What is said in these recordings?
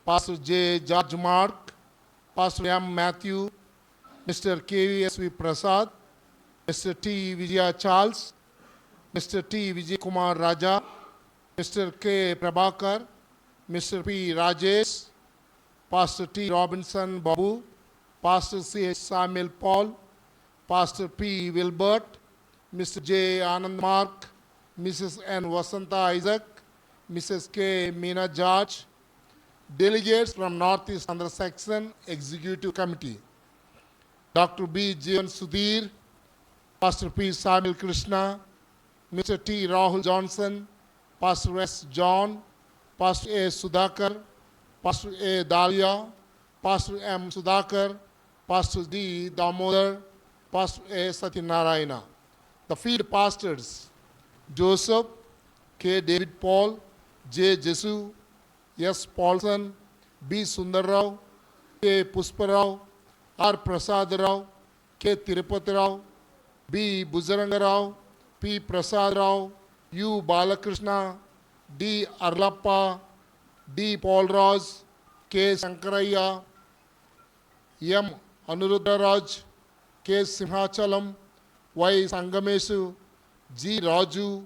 Pastor J. George Mark, Pastor M. Matthew, Mr. KVSV Prasad, Mr. T. Vijaya Charles, Mr. T. Vijay Kumar Raja, Mr. K. Prabhakar, Mr. P. Rajesh, Pastor T. Robinson Babu, Pastor C. H. Samuel Paul, Pastor P. Wilbert, Mr. J. Anand Mark, Mrs. N. Vasanta Isaac, Mrs. K. Meena George, delegates from Northeast Andhra Section Executive Committee, Dr. B. Jeevan Sudhir, Pastor P. Samuel Krishna, Mr. T. Rahul Johnson, Pastor S. John, Pastor A. Sudhakar, Pastor A. Dalia, Pastor M. Sudhakar, Pastor D. Damodar, Pastor A. Satyanarayana. The field pastors, Joseph, K. David Paul, J. Jesu, S. Paulson, B. Sundarrao, K. Pusparao, R. Prasadarao, K. Tirupatirao, B. Buzarangarao, P. Prasadarao, U. Balakrishna, D. Arlappa, D. Paul Raj, K. Sankaraya, M. Anuruddharaj, K. Simhachalam, Y. Sangamesu, G. Raju,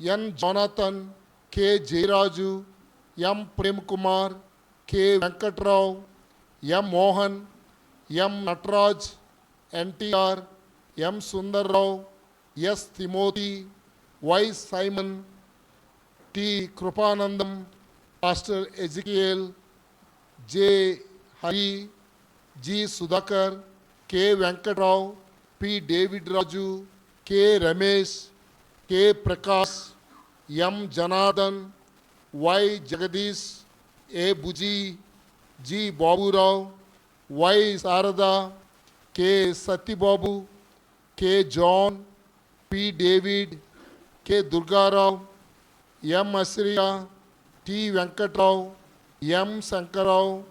N. Jonathan, K. Jairaju, M. Prem Kumar, K. Venkatrao, M. Mohan, M. Natraj, NTR, M. Sundarrao, S. Timothy, Y. Simon, T. Krupanandam, Pastor Ezekiel, J. Hari, G. Sudhakar, K. Venkatrao, P. David Raju, K. Ramesh, K. Prakash, M. Janardhan, Y. Jagadish, A. Buji, G. Babu Rao, Y. Sarada, K. Satibabu, K. John, P. David, K. Durga Rao, M. Asriya, T. Venkatrao, M. Sankarao,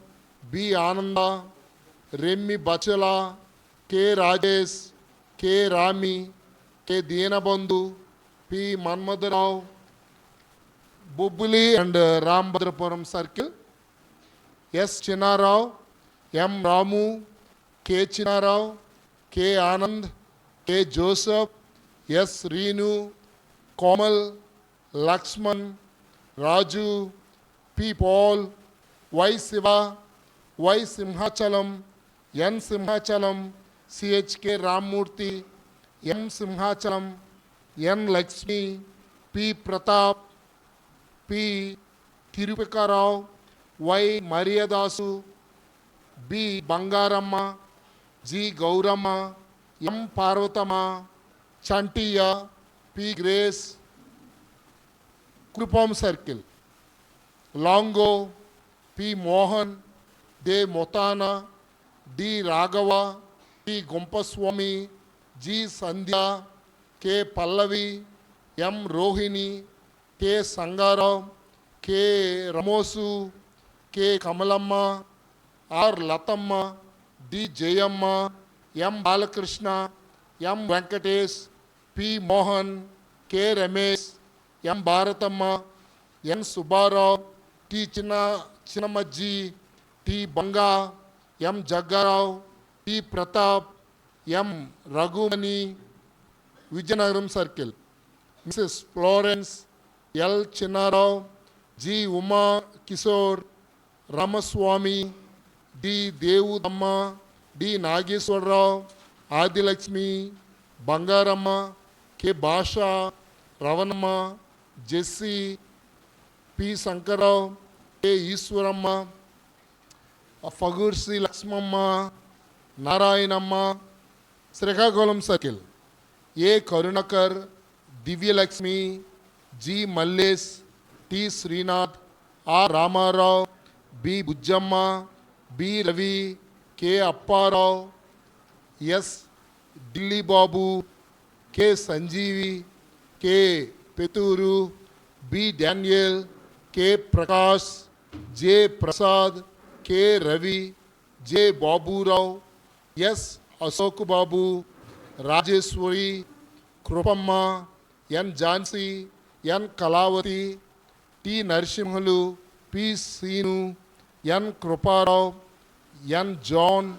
B. Ananda, Remi Bachala, K. Rajesh, K. Rami, K. Dienabandhu, P. Manmadarao, Bubbuli and Rambhadrapuram Circle, S. Chinarao, M. Ramu, K. Chinarao, K. Anand, K. Joseph, S. Reenu, Komal, Lakshman, Raju, P. Paul, Y. Siva, Y. Simhachalam, N. Simhachalam, CHK Ramurthy, M. Simhachalam, N. Lakshmi, P. Pratap, P. Tirupakarao, Y. Mariadasu, B. Bangaramma, G. Gauramma, M. Parvatama, Chantiya, P. Grace, Krupam Circle, Longo, P. Mohan, De Motana, D. Raghava, P. Gompaswamy, G. Sandhya, K. Pallavi, M. Rohini, K. Sangarao, K. Ramosu, K. Kamalamma, R. Latamma, D. Jayamma, M. Balakrishna, M. Venkatesh, P. Mohan, K. Ramesh, M. Bharatamma, N. Subbarao, T. Chinnamajji, T. Banga, M. Jaggarao, T. Pratap, M. Raghumani, Vijayanagaram Circle, Mrs. Florence, L. Chinnarao, G. Uma Kishore, Ramaswamy, D. Devudamma, D. Nageswarrao, Adilakshmi, Bangaramma, K. Basha, Ravanamma, Jesse, P. Sankarao, K. Iswaramma, Fagursi Lakshmamma, Narayanamma, Srikakulam Circle, A. Karunakar, Divya Lakshmi, G. Mallesh, T. Srinath, R. Ramarao, B. Bujjamma, B. Ravi, K. Apparao, S. Dilli Babu, K. Sanjeevi, K. Peturu, B. Daniel, K. Prakash, J. Prasad, K. Ravi, J. Babu Rao, S. Ashok Babu, Rajeshwari, Krupamma, N. Jhansi, N. Kalavati, T. Narasimhalu, P. Seenu, N. Kruparao, N. John,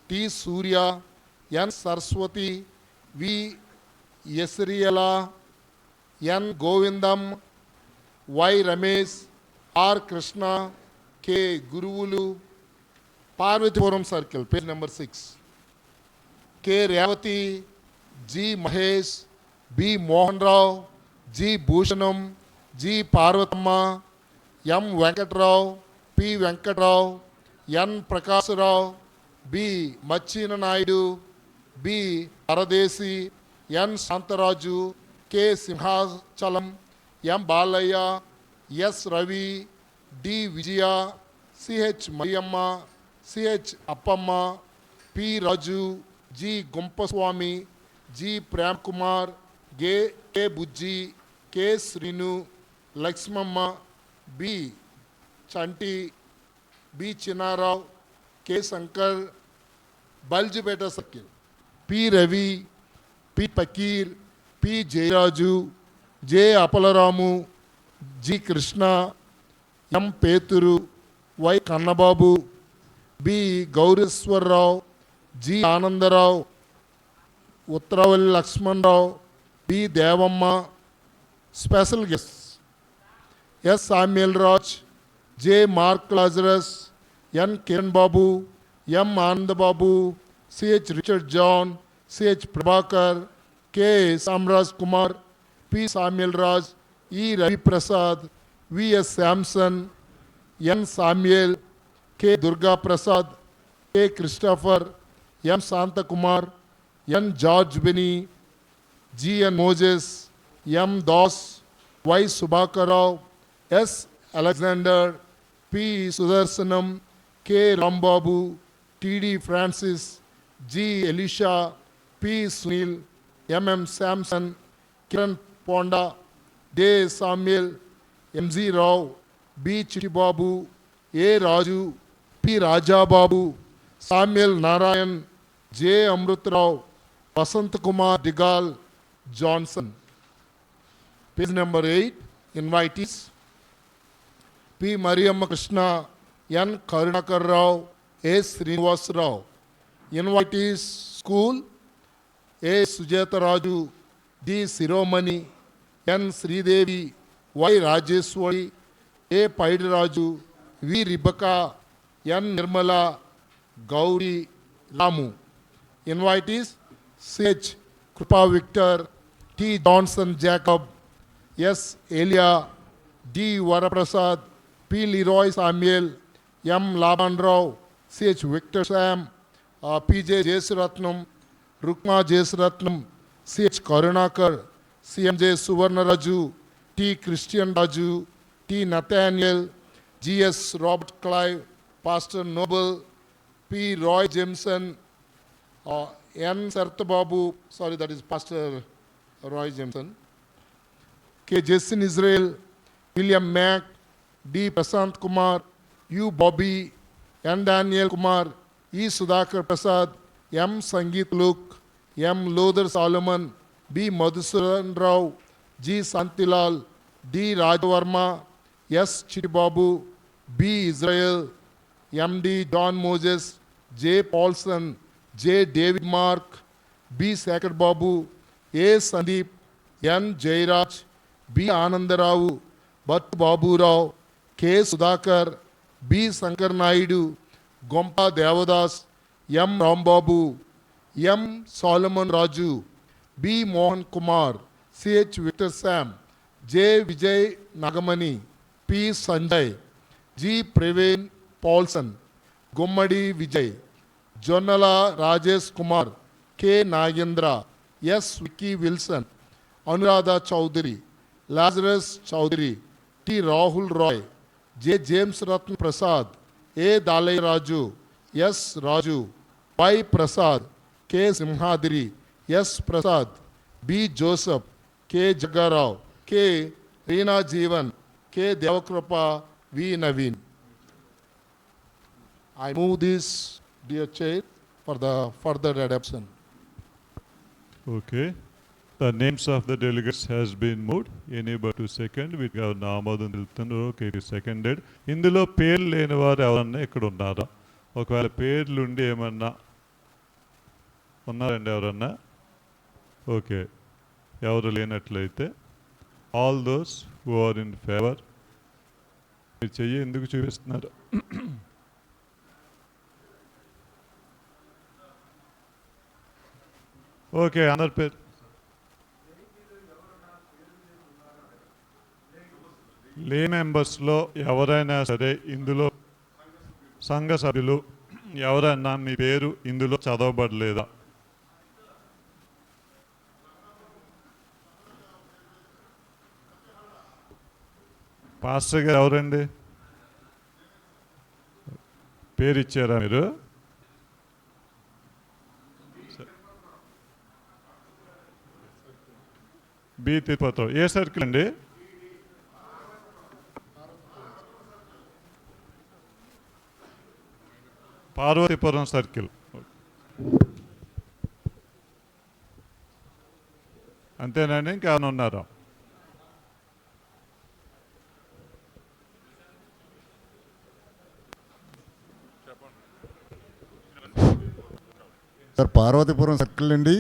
T. Surya, N. Saraswati, V. Yesriela, N. Govindam, Y. Ramesh, R. Krishna, K. Guruvulu, Parvatipuram Circle, page number 6. K. Revati, G. Mahesh, B. Mohan Rao, G. Bhushanam, G. Parvatama, M. Venkatrao, P. Venkatrao, N. Prakasarao, B. Machina Naidu, B. Paradesi, N. Santaraju, K. Simhachalam, M. Balaya, S. Ravi, D. Vijaya, C.H. Mariamma, C.H. Appamma, P. Raju, G. Gumpaswamy, G. Prem Kumar, K. Bujji, K. Srinu, Lakshmamma, B. Chanti, B. Chinarao, K. Sankar, Baljipeta Circle. P. Ravi, P. Pakir, P. Jayaraju, J. Apalaramu, G. Krishna, M. Peturu, Y. Kannababu, B. Gaureswarrao, G. Anandarao, Uttaravalli Lakshmanrao, B. Devamma. Special guests: S. Samuel Raj, J. Mark Lazarus, N. Kiran Babu, M. Anand Babu, C.H. Richard John, C.H. Prabhakar, K. Samraj Kumar, P. Samuel Raj, E. Ravi Prasad, V. S. Samson, N. Samuel, K. Durga Prasad, K. Christopher, M. Santa Kumar, N. George Benny, G. N. Moses, M. Das, Y. Subhakarao, S. Alexander, P. Sudarsanam, K. Rambabu, T. D. Francis, G. Elisha, P. Sunil, M. M. Samson, Kiran Ponda, D. Samuel, M. Z. Rao, B. Chittibabu, A. Raju, P. Rajababu, Samuel Narayan, J. Amrutrao, Vasant Kumar Digal, Johnson. Page number 8, invitees: P. Mariamma Krishna, N. Karunakar Rao, A. Srinivas Rao. Invitees: School: A. Sujata Raju, D. Siromani, N. Sridevi, Y. Rajeswari, A. Paidiraju, V. Rebecca, N. Nirmala, Gauri, Ramu. Invitees: C.H. Krupa Victor, T. Johnson Jacob, S. Elia, D. Varaprasad, P. Leroy Samuel, M. Laban Rao, C.H. Victor Sam, P.J. Jesuratnam, Rukma Jesuratnam, C.H. Karunakar, C.M.J. Suvarnaraju, T. Christian Raju, T. Nathaniel, G.S. Robert Clive, Pastor Noble, P. Roy Jameson, N. Sartababu, sorry, that is Pastor Roy Jameson, K. Jason Israel, William Mack, D. Prasant Kumar, U. Bobby, N. Daniel Kumar, E. Sudhakar Prasad, M. Sangeet Luke, M. Lodar Solomon, B. Madhusudan Rao, G. Santilal, D. Rajavarma, S. Chittibabu, B. Israel, M. D. John Moses, J. Paulson, J. David Mark, B. Sakat Babu, A. Sandeep, N. Jairaj, B. Anandarao, Bhat Babu Rao, K. Sudhakar, B. Sankar Naidu, Gompa Devadas, M. Rambabu, M. Solomon Raju, B. Mohan Kumar, C.H. Victor Sam, J. Vijay Nagamani, P. Sanjay, G. Praveen Paulson, Gummadi Vijay, Jonnala Rajesh Kumar, K. Nagendra, S. Vicky Wilson, Anuradha Chowdhury, Lazarus Chowdhury, T. Rahul Roy, J. James Ratna Prasad, A. Dalai Raju, S. Raju, Y. Prasad, K. Simhadri, S. Prasad, B. Joseph, K. Jagarao, K. Reena Jeevan, K. Devakrupa, V. Naveen. I move this, dear chair, for the further adoption. Okay. The names of the delegates has been moved. Anybody to second? We have నామోదం తెలుపుతున్నారు. Okay, it is seconded. ఇందులో పేర్లు లేని వారు ఎవరన్నా ఇక్కడ ఉన్నారా? ఒకవేళ పేర్లు ఉండి ఏమన్నా ఉన్నారండి ఎవరన్నా? ఓకే, ఎవరు లేనట్లయితే all those who are in favour, మీరు చెయ్యి ఎందుకు చూపిస్తున్నారు? ఓకే, అందరి పేరు లే మెంబర్స్లో ఎవరైనా సరే ఇందులో సంఘ సభ్యులు ఎవరైనా మీ పేరు ఇందులో చదవబడలేదా? పాస్టర్ గారు ఎవరండి? పేరు ఇచ్చారా మీరు? బి తిరుపతిరావు. ఏ సర్కిల్ అండి? పార్వతీపురం సర్కిల్. అంతేనండి, ఇంకేమైనా ఉన్నారా? సార్ పార్వతీపురం సర్కిల్ అండి.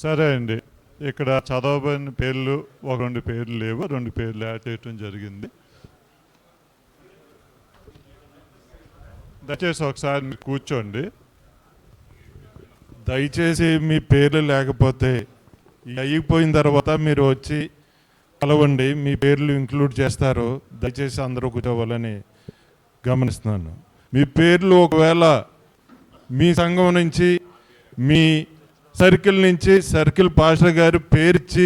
సరే అండి, ఇక్కడ చదవబడిన పేర్లు ఒక 2 పేర్లు లేవు, 2 పేర్లు యాడ్ చేయటం జరిగింది. దయచేసి ఒకసారి మీరు కూర్చోండి. దయచేసి మీ పేర్లు లేకపోతే అయిపోయిన తర్వాత మీరు వచ్చి కలవండి, మీ పేర్లు ఇంక్లూడ్ చేస్తారు. దయచేసి అందరూ కూర్చోవాలని గమనిస్తున్నాను. మీ పేర్లు ఒకవేళ మీ సంఘం నుంచి, మీ సర్కిల్ నుంచి సర్కిల్ పాస్టర్ గారు పేరిచ్చి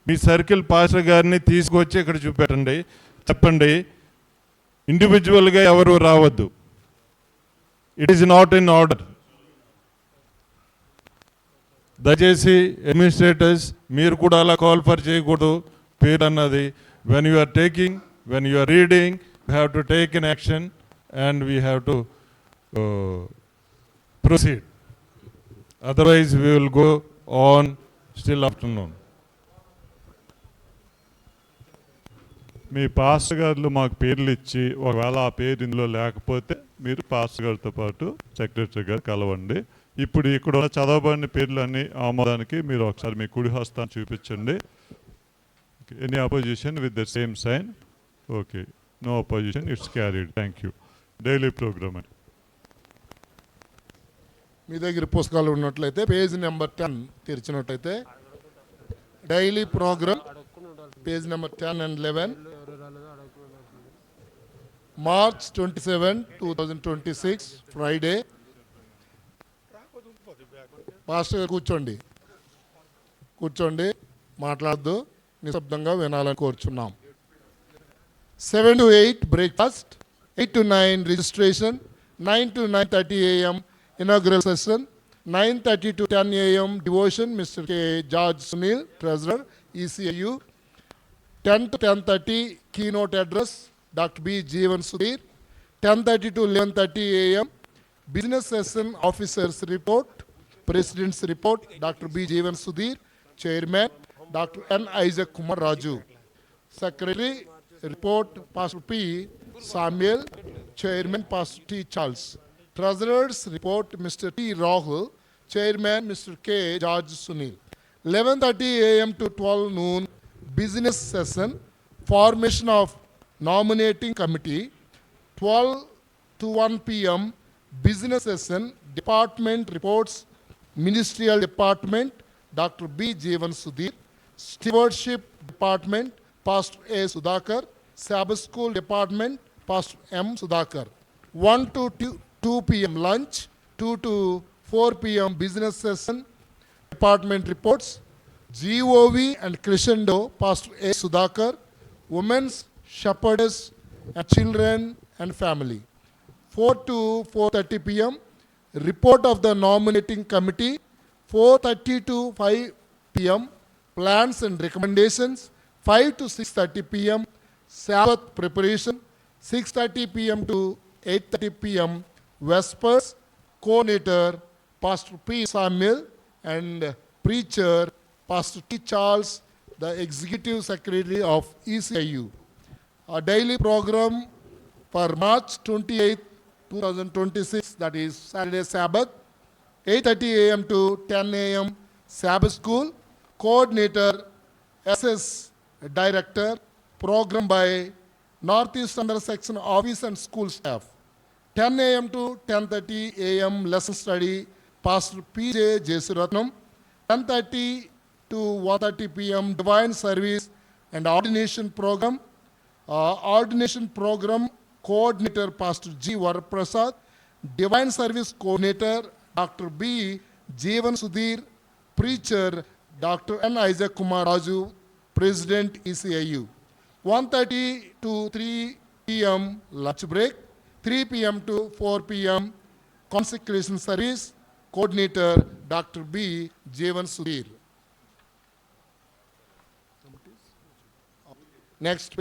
మీ సర్కిల్ పాస్టర్ గారిని తీసుకొచ్చి ఇక్కడ చూపెట్టండి, చెప్పండి. ఇండివిజువల్గా ఎవరు రావద్దు. It is not in order. దయచేసి అడ్మినిస్ట్రేటర్స్ మీరు కూడా అలా కాల్ఫర్ చేయకూడదు. పేరు అన్నది when you are taking, when you are reading, you have to take in action and we have to proceed. Otherwise, we will go on still afternoon. మీ pastor గారు మాకు పేర్లు ఇచ్చి ఒకవేళ ఆ పేరు ఇందులో లేకపోతే మీరు పాస్టర్ గారితో పాటు సెక్రటరీ గారు కలవండి. ఇప్పుడు ఇక్కడ ఉన్న చదవబడిన పేర్లు అన్ని ఆమోదానికి మీరు ఒకసారి మీ కుడి హస్తాన్ని చూపించండి. Any opposition with the same sign? Okay, no opposition, it's carried. Thank you. Daily programme అండి. మీ దగ్గర పుస్తకాలు ఉన్నట్లయితే పేజ్ నెంబర్ 10 తెరిచినట్లయితే daily programme page number 10 and 11, March 27, 2026, Friday. Pastor కూర్చోండి, మాట్లాడద్దు, నిశ్శబ్దంగా వినాలని కోరుచున్నాం. 7 to 8 breakfast, 8 to 9 registration, 9 to 9:30 a.m. inaugural session, 9:30 to 10 a.m. devotion, Mr. K. George Sunil, Treasurer, ECIU. 10 to 10:30 keynote address, Dr. B. Jeevan Sudhir. 10:30 to 11:30 a.m. business session, officers report, president's report, Dr. B. Jeevan Sudhir, Chairman, Dr. N. Isaac Kumar Raju. Secretary report, Pastor P. Samuel, Chairman, Pastor T. Charles. Treasurer's report, Mr. T. Rahul. Chairman, Mr. K. George Sunil. 11:30 a.m. to 12 noon, business session, formation of nominating committee. 12 to 1 p.m., business session, department reports, ministerial department, Dr. B. Jeevan Sudhir. Stewardship department, Pastor A. Sudhakar. Sabbath school department, Pastor M. Sudhakar. 1 to 2 p.m. lunch, 2 to 4 p.m. business session, department reports, GOV and Crescendo, Pastor A. Sudhakar. Women's, Shepherdess, and Children and Family. 4 to 4:30 p.m. report of the nominating committee. 4:30 to 5 p.m. plans and recommendations. 5 to 6:30 p.m. Sabbath preparation. 6:30 p.m. to 8:30 p.m. Vespers. Coordinator Pastor P. Samuel and preacher Pastor T. Charles, the Executive Secretary of ECIU. A daily program for March 28, 2026, that is Saturday Sabbath, 8:30 a.m. to 10 a.m. Sabbath School. Coordinator SS Director, program by Northeast Under Section Office and School Staff. 10 a.m. to 10:30 a.m. lesson study, Pastor P.J. Jesuratnam. 10:30 to 1:30 p.m. divine service and ordination program. Ordination program coordinator Pastor G. Varaprasad. Divine service coordinator Dr. B. Jeevan Sudhir. Preacher Dr. N. Isaac Kumar Raju, President ECIU. 1:30 to 3 p.m. lunch break. 3 p.m. to 4 p.m. consecration service. Coordinator Dr. B. Jeevan Sudhir. Next,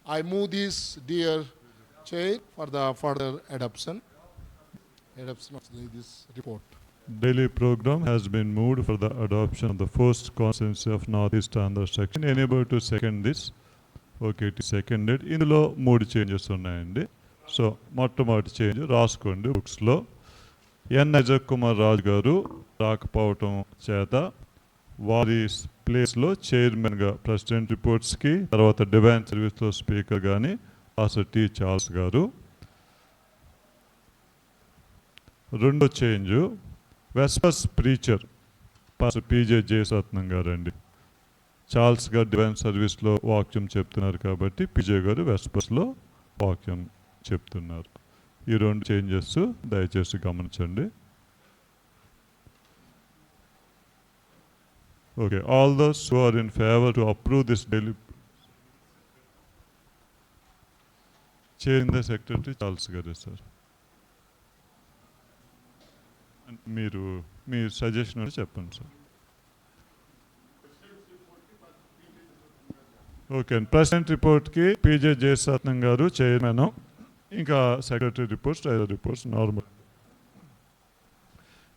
I move this, dear Chair, for the further adoption of this report. Daily program has been moved for the adoption of the first constituency of Northeast Andhra section. Anybody to second this? Okay, it seconded. ఇందులో 3 changes ఉన్నాయండి. So మొట్టమొదటి change రాసుకోండి బుక్స్లో. ఎన్ అజయ్ కుమార్ రాజు గారు రాకపోవటం చేత వారి ప్లేస్లో చైర్మన్గా ప్రెసిడెంట్ రిపోర్ట్స్కి, తర్వాత డివైన్ సర్వీస్లో స్పీకర్ కానీ పాస్టర్ టి చార్ల్స్ గారు. రెండో change వెస్పస్ preacher pastor PJ Jayasatnam గారు అండి. చార్ల్స్ గారు డివైన్ సర్వీస్లో వాక్యం చెప్తున్నారు కాబట్టి పిజే గారు వెస్పస్లో వాక్యం చెప్తున్నారు. ఈ 2 చేంజెస్ దయచేసి గమనించండి. Okay, all those who are in favour to approve this daily chair the secretary Charles garu sir. మీరు మీ సజెషన్ చెప్పండి సార్. ఓకే అండి, ప్రెసిడెంట్ రిపోర్ట్కి పిజే జయసత్నం గారు చైర్మన్, ఇంకా secretary reports, treasurer reports normal.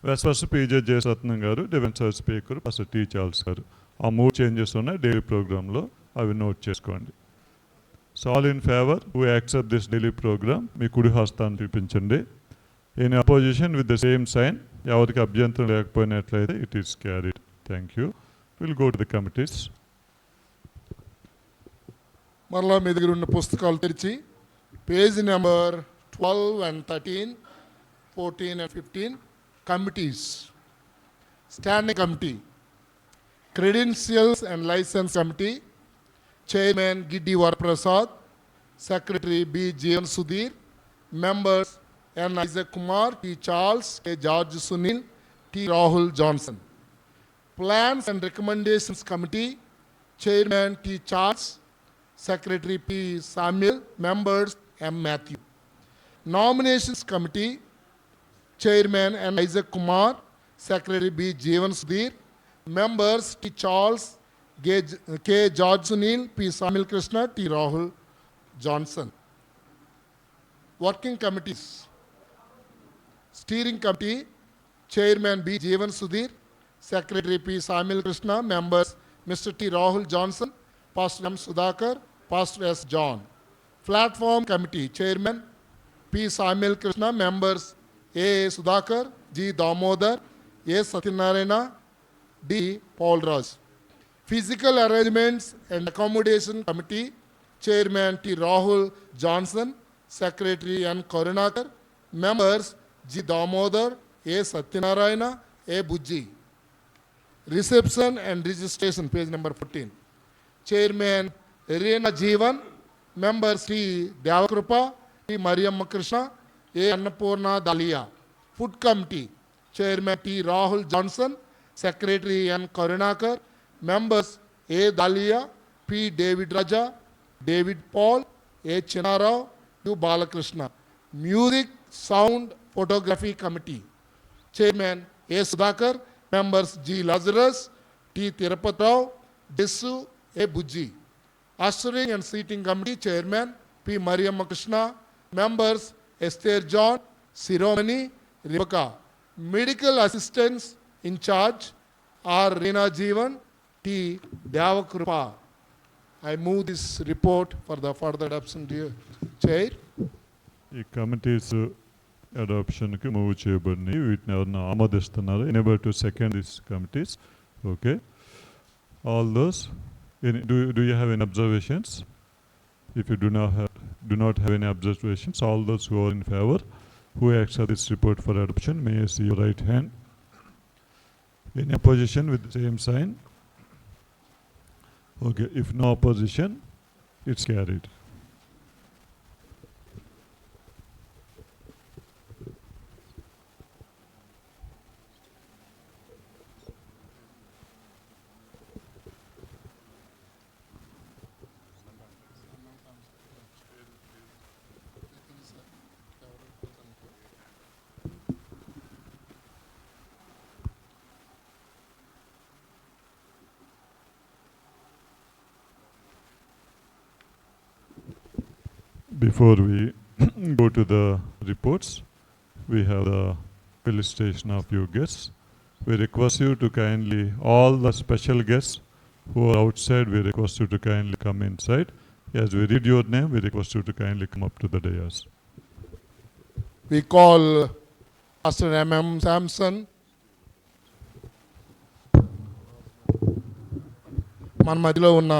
Vespers PJ Jayasatnam garu, divine service speaker pastor T Charles garu. ఆ 3 changes ఉన్నాయి daily ప్రోగ్రాంలో, అవి నోట్ చేసుకోండి. So all in favour who accept this daily programme మీ కుడి హస్తాన్ని చూపించండి. In opposition with the same sign. ఎవరికి అభ్యంతరం లేకపోయినట్లయితే it is carried. Thank you. Will go to the committees. మరలా మీ దగ్గర ఉన్న పుస్తకాలు తెరిచి page number 12 and 13, 14 and 15. Committees. Standing Committee. Credentials and License Committee. Chairman Giddi Varaprasad. Secretary B. Jeevan Sudhir. Members N. Isaac Kumar, T. Charles, K. George Sunil, T. Rahul Johnson. Plans and Recommendations Committee. Chairman T. Charles. Secretary P. Samuel. Members M. Matthew. Nominations Committee. Chairman N. Isaac Kumar. Secretary B. Jeevan Sudhir. Members T. Charles, K. George Sunil, P. Samuel Krishna, T. Rahul Johnson. Working Committees. Steering Committee. Chairman B. Jeevan Sudhir. Secretary P. Samuel Krishna. Members Mr. T. Rahul Johnson, Pastor M. Sudhakar, Pastor S. John. Platform Committee. Chairman P. Samuel Krishna. Members A. Sudhakar, G. Damodar, A. Satyanarayana, D. Paul Raj. Physical Arrangements and Accommodation Committee, Chairman T. Rahul Johnson, Secretary N. Karunakar, members G. Damodar, A. Satyanarayana, A. Bujji. Reception and Registration, page number 14. Chairman Reena Jeevan, members T. Devakrupa, T. Mariamma Krishna, A. Annapurna Dalia. Food Committee, Chairman T. Rahul Johnson, Secretary N. Karunakar, members A. Dalia, P. David Raja, David Paul, A. Chinarao, U. Balakrishna. Music, Sound, Photography Committee, Chairman A. Sudhakar, members G. Lazarus, T. Tirupati, Desu, A. Bujji. Ushering and Seating Committee, Chairman P. Mariamma Krishna, members Esther John, Siromani, Rebecca. Medical Assistants in charge are Reena Jeevan, T. Devakrupa. I move this report for the further adoption, dear Chair. ఈ committees అడాప్షన్కి move చేయబడినాయి. వీటిని ఎవరిని ఆమోదిస్తున్నారు? Enable to second this committees. Okay, all those. Do you have any observations? If you do not have any observations, all those who are in favor, who accept this report for adoption, may I see your right hand. Any opposition with the same sign? Okay, if no opposition, it's carried. Before we go to the reports, we have the felicitation of you guests. We request you to kindly, all the special guests who are outside, we request you to kindly come inside. As we read your name, we request you to kindly come up to the dais. We call Pastor M.M. Samson. మన మధ్యలో ఉన్న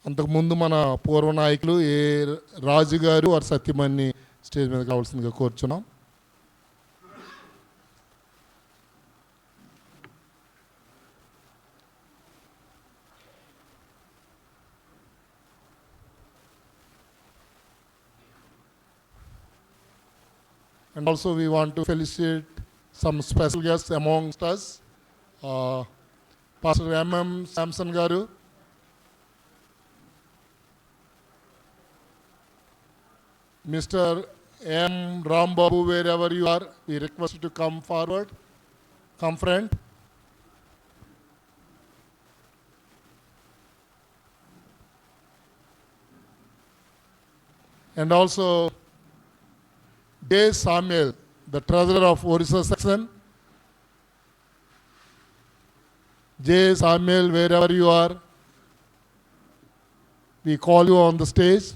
అంతకుముందు మన పూర్వ నాయకులు ఏ రాజు గారు వారు Satyamani stage మీద కావాల్సిందిగా కోరుచున్నాం. And also we want to felicitate some special guests amongst us. Pastor M.M. Samson garu, Mr. M. Rambabu, wherever you are, we request you to come forward, come front. And also J. Samuel, the treasurer of Orissa section. J. Samuel, wherever you are, we call you on the stage.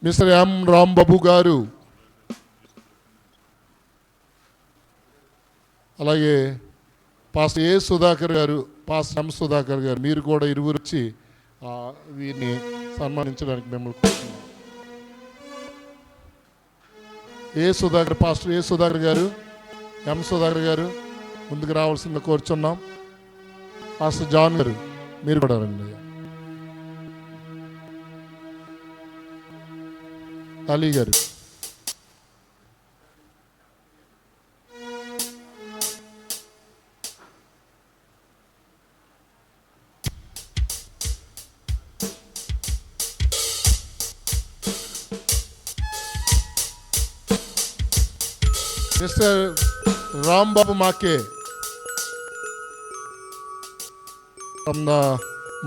Mr. M. Rambabu garu, అలాగే pastor ఏ సుధాకర్ గారు, pastor ఎం సుధాకర్ గారు, మీరు కూడా ఇరువురు వచ్చి వీరిని సన్మానించడానికి మిమ్మల్ని కోరుతున్నాం. పాస్టర్ ఏ సుధాకర్ గారు, ఎం సుధాకర్ గారు ముందుకు రావాల్సింది కోరుచున్నాం. పాస్టర్ జాన్ గారు మీరు కూడా రండి. అలీ గారు, Mr. Rambabu Make from the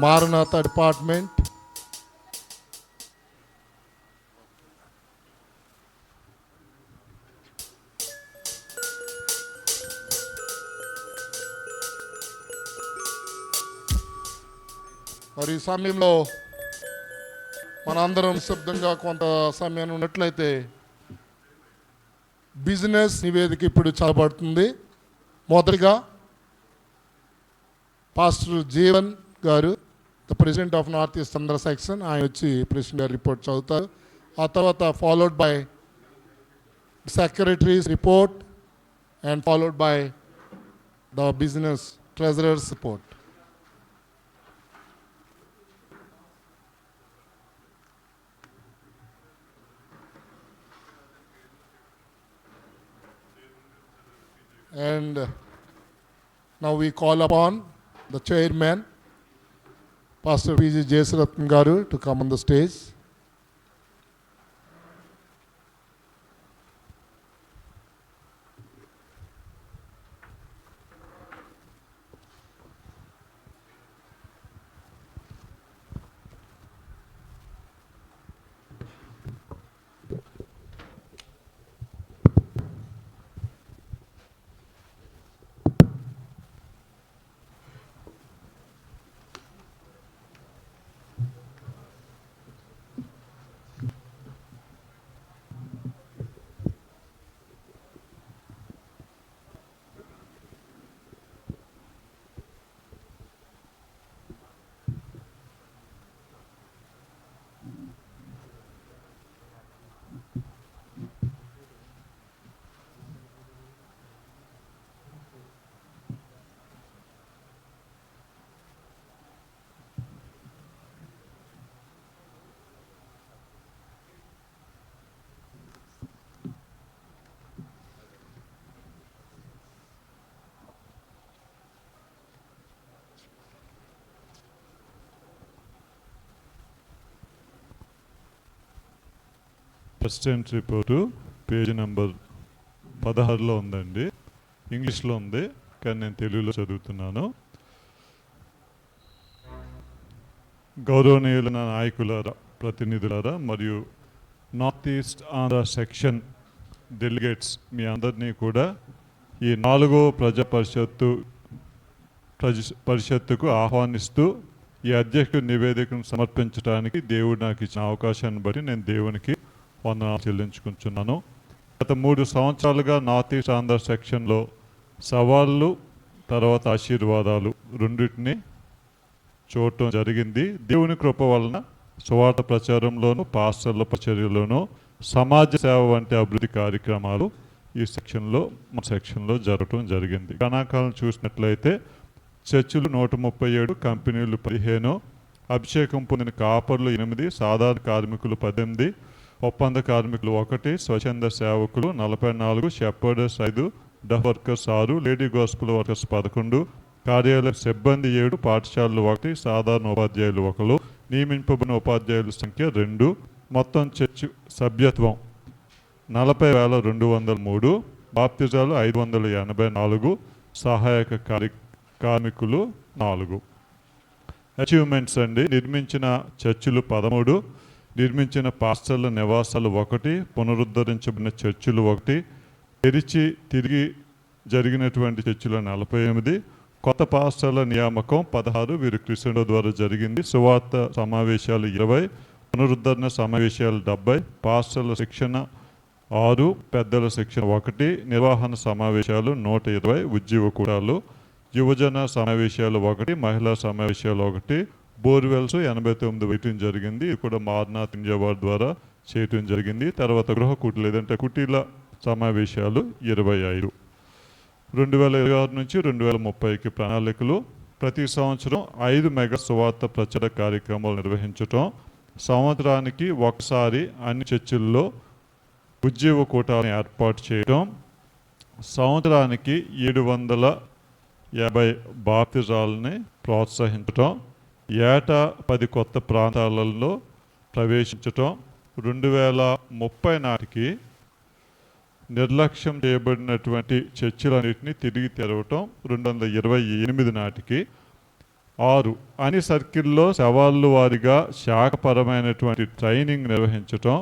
Maranatha department. మరి ఈ సమయంలో మనందరం నిశ్శబ్దంగా కొంత సమయాన్ని ఉన్నట్లయితే బిజినెస్ నివేదిక ఇప్పుడు చదవబడుతుంది. మొదటిగా పాస్టర్ జీవన్ గారు, the president of north east Andhra section, ఆయన వచ్చి ప్రెసిడెంట్ గారి రిపోర్ట్ చదువుతారు. ఆ తర్వాత followed by secretaries report and followed by the business treasurers report. And now we call upon the chairman, Pastor P.G. Jesrathan Garu, to come on the stage. President report page number 16లో ఉందండి. ఇంగ్లీష్లో ఉంది, కానీ నేను తెలుగులో చదువుతున్నాను. గౌరవనీయులైన నాయకులారా, ప్రతినిధులారా మరియు north east Andhra section delegates, మీ అందరినీ కూడా ఈ 4వ ప్రజా పరిషత్తుకు ఆహ్వానిస్తూ ఈ అధ్యక్షుడి నివేదికను సమర్పించడానికి దేవుడు నాకు ఇచ్చిన అవకాశాన్ని బట్టి నేను దేవునికి వందనాలు చెల్లించుకుంటున్నాను. గత 3 సంవత్సరాలుగా నార్త్ ఈస్ట్ ఆంధ్ర సెక్షన్లో సవాళ్ళు తర్వాత ఆశీర్వాదాలు రెండింటినీ చూడటం జరిగింది. దేవుని కృప వలన సువార్త ప్రచారంలోనూ, పాస్టర్ల పరిచర్యలోనూ, సమాజ సేవ వంటి అభివృద్ధి కార్యక్రమాలు ఈ మా సెక్షన్లో జరగటం జరిగింది. గణాంకాలను చూసినట్లయితే చర్చిలు 137, కంపెనీలు 15, అభిషేకం పొందిన కాపర్లు 8, సాధారణ కార్మికులు 18, ఒప్పంద కార్మికులు 1, స్వచ్ఛంద సేవకులు 44, షెపర్డర్స్ 5, డఫ్ వర్కర్స్ 6, లేడీ గాస్పుల్ వర్కర్స్ 11, కార్యాలయ సిబ్బంది 7, పాఠశాలలు 1, సాధారణ ఉపాధ్యాయులు 1, నియమింపబడిన ఉపాధ్యాయుల సంఖ్య 2, మొత్తం చర్చి సభ్యత్వం 40,203, బాప్తిజాలు 584, సహాయక కార్మికులు 4. అచీవ్మెంట్స్ అండి: నిర్మించిన చర్చిలు 13, నిర్మించిన పాస్టర్ల నివాసాలు 1, పునరుద్ధరించబడిన చర్చిలు 1, తెరిచి తిరిగి జరిగినటువంటి చర్చిలు 48, కొత్త పాస్టర్ల నియామకం 16, వీరు క్రిస్టియన్ల ద్వారా జరిగింది. సువార్త సమావేశాలు 20, పునరుద్ధరణ సమావేశాలు 70, పాస్టర్ల శిక్షణ 6, పెద్దల శిక్షణ 1, నిర్వహణ సమావేశాలు 120, ఉద్యోగ కూటాలు, యువజన సమావేశాలు 1, మహిళా సమావేశాలు 1, బోర్వెల్స్ 89 వేయటం జరిగింది. ఇది కూడా మారనాథ్ ఇండియా వారి ద్వారా చేయటం జరిగింది. తర్వాత గృహ కుటీలు లేదంటే కుటీల సమావేశాలు 25. 2026 నుంచి 2030కి ప్రణాళికలు: ప్రతి సంవత్సరం 5 మెగా సువార్త ప్రచార కార్యక్రమాలు నిర్వహించటం, సంవత్సరానికి ఒకసారి అన్ని చర్చిల్లో ఉద్యోగ కూటాలను ఏర్పాటు చేయడం, సంవత్సరానికి 750 బాప్తిజాలని ప్రోత్సహించటం, ఏటా 10 కొత్త ప్రాంతాలలో ప్రవేశించటం, 2030 నాటికి నిర్లక్ష్యం చేయబడినటువంటి చర్చిలన్నింటినీ తిరిగి తెరవటం, 2028 నాటికి 6 అన్ని సర్కిల్లో సవాళ్ళు వారిగా శాఖపరమైనటువంటి ట్రైనింగ్ నిర్వహించటం,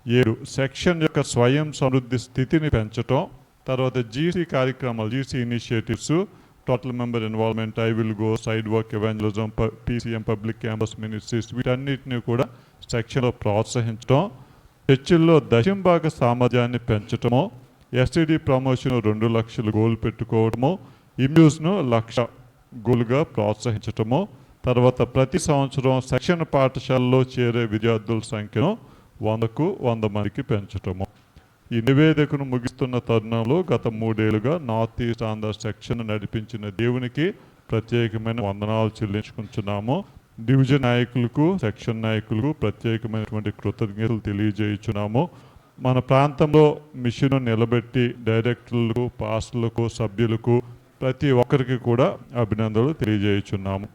7 సెక్షన్ యొక్క స్వయం సమృద్ధి స్థితిని పెంచటం, తర్వాత జీసీ కార్యక్రమాలు, GC initiatives total member involvement, I will go, side work evangelism, PCM public campus ministries, వీటన్నిటిని కూడా సెక్షన్లో ప్రోత్సహించడం, చర్చిల్లో దశంభాగ సామర్థ్యాన్ని పెంచటము, STD ప్రమోషన్ 2 లక్షలు గోల్ పెట్టుకోవడము, ఇమ్యూస్ను 1,00,000 గోల్గా ప్రోత్సహించటము, తర్వాత ప్రతి సంవత్సరం సెక్షన్ పాఠశాలలో చేరే విద్యార్థుల సంఖ్యను 100కు 100 మందికి పెంచటము. ఈ నివేదికను ముగిస్తున్న తరుణంలో గత 3 ఏళ్లుగా నార్త్ ఈస్ట్ ఆంధ్ర సెక్షన్ నడిపించిన దేవునికి ప్రత్యేకమైన వందనాలు చెల్లించుకుంటున్నాము. డివిజన్ నాయకులకు, సెక్షన్ నాయకులకు ప్రత్యేకమైనటువంటి కృతజ్ఞతలు తెలియజేయుచున్నాము. మన ప్రాంతంలో మిషన్ నిలబెట్టి డైరెక్టర్లకు, పాస్టర్లకు, సభ్యులకు ప్రతి ఒక్కరికి కూడా అభినందనలు తెలియజేయుచున్నాము.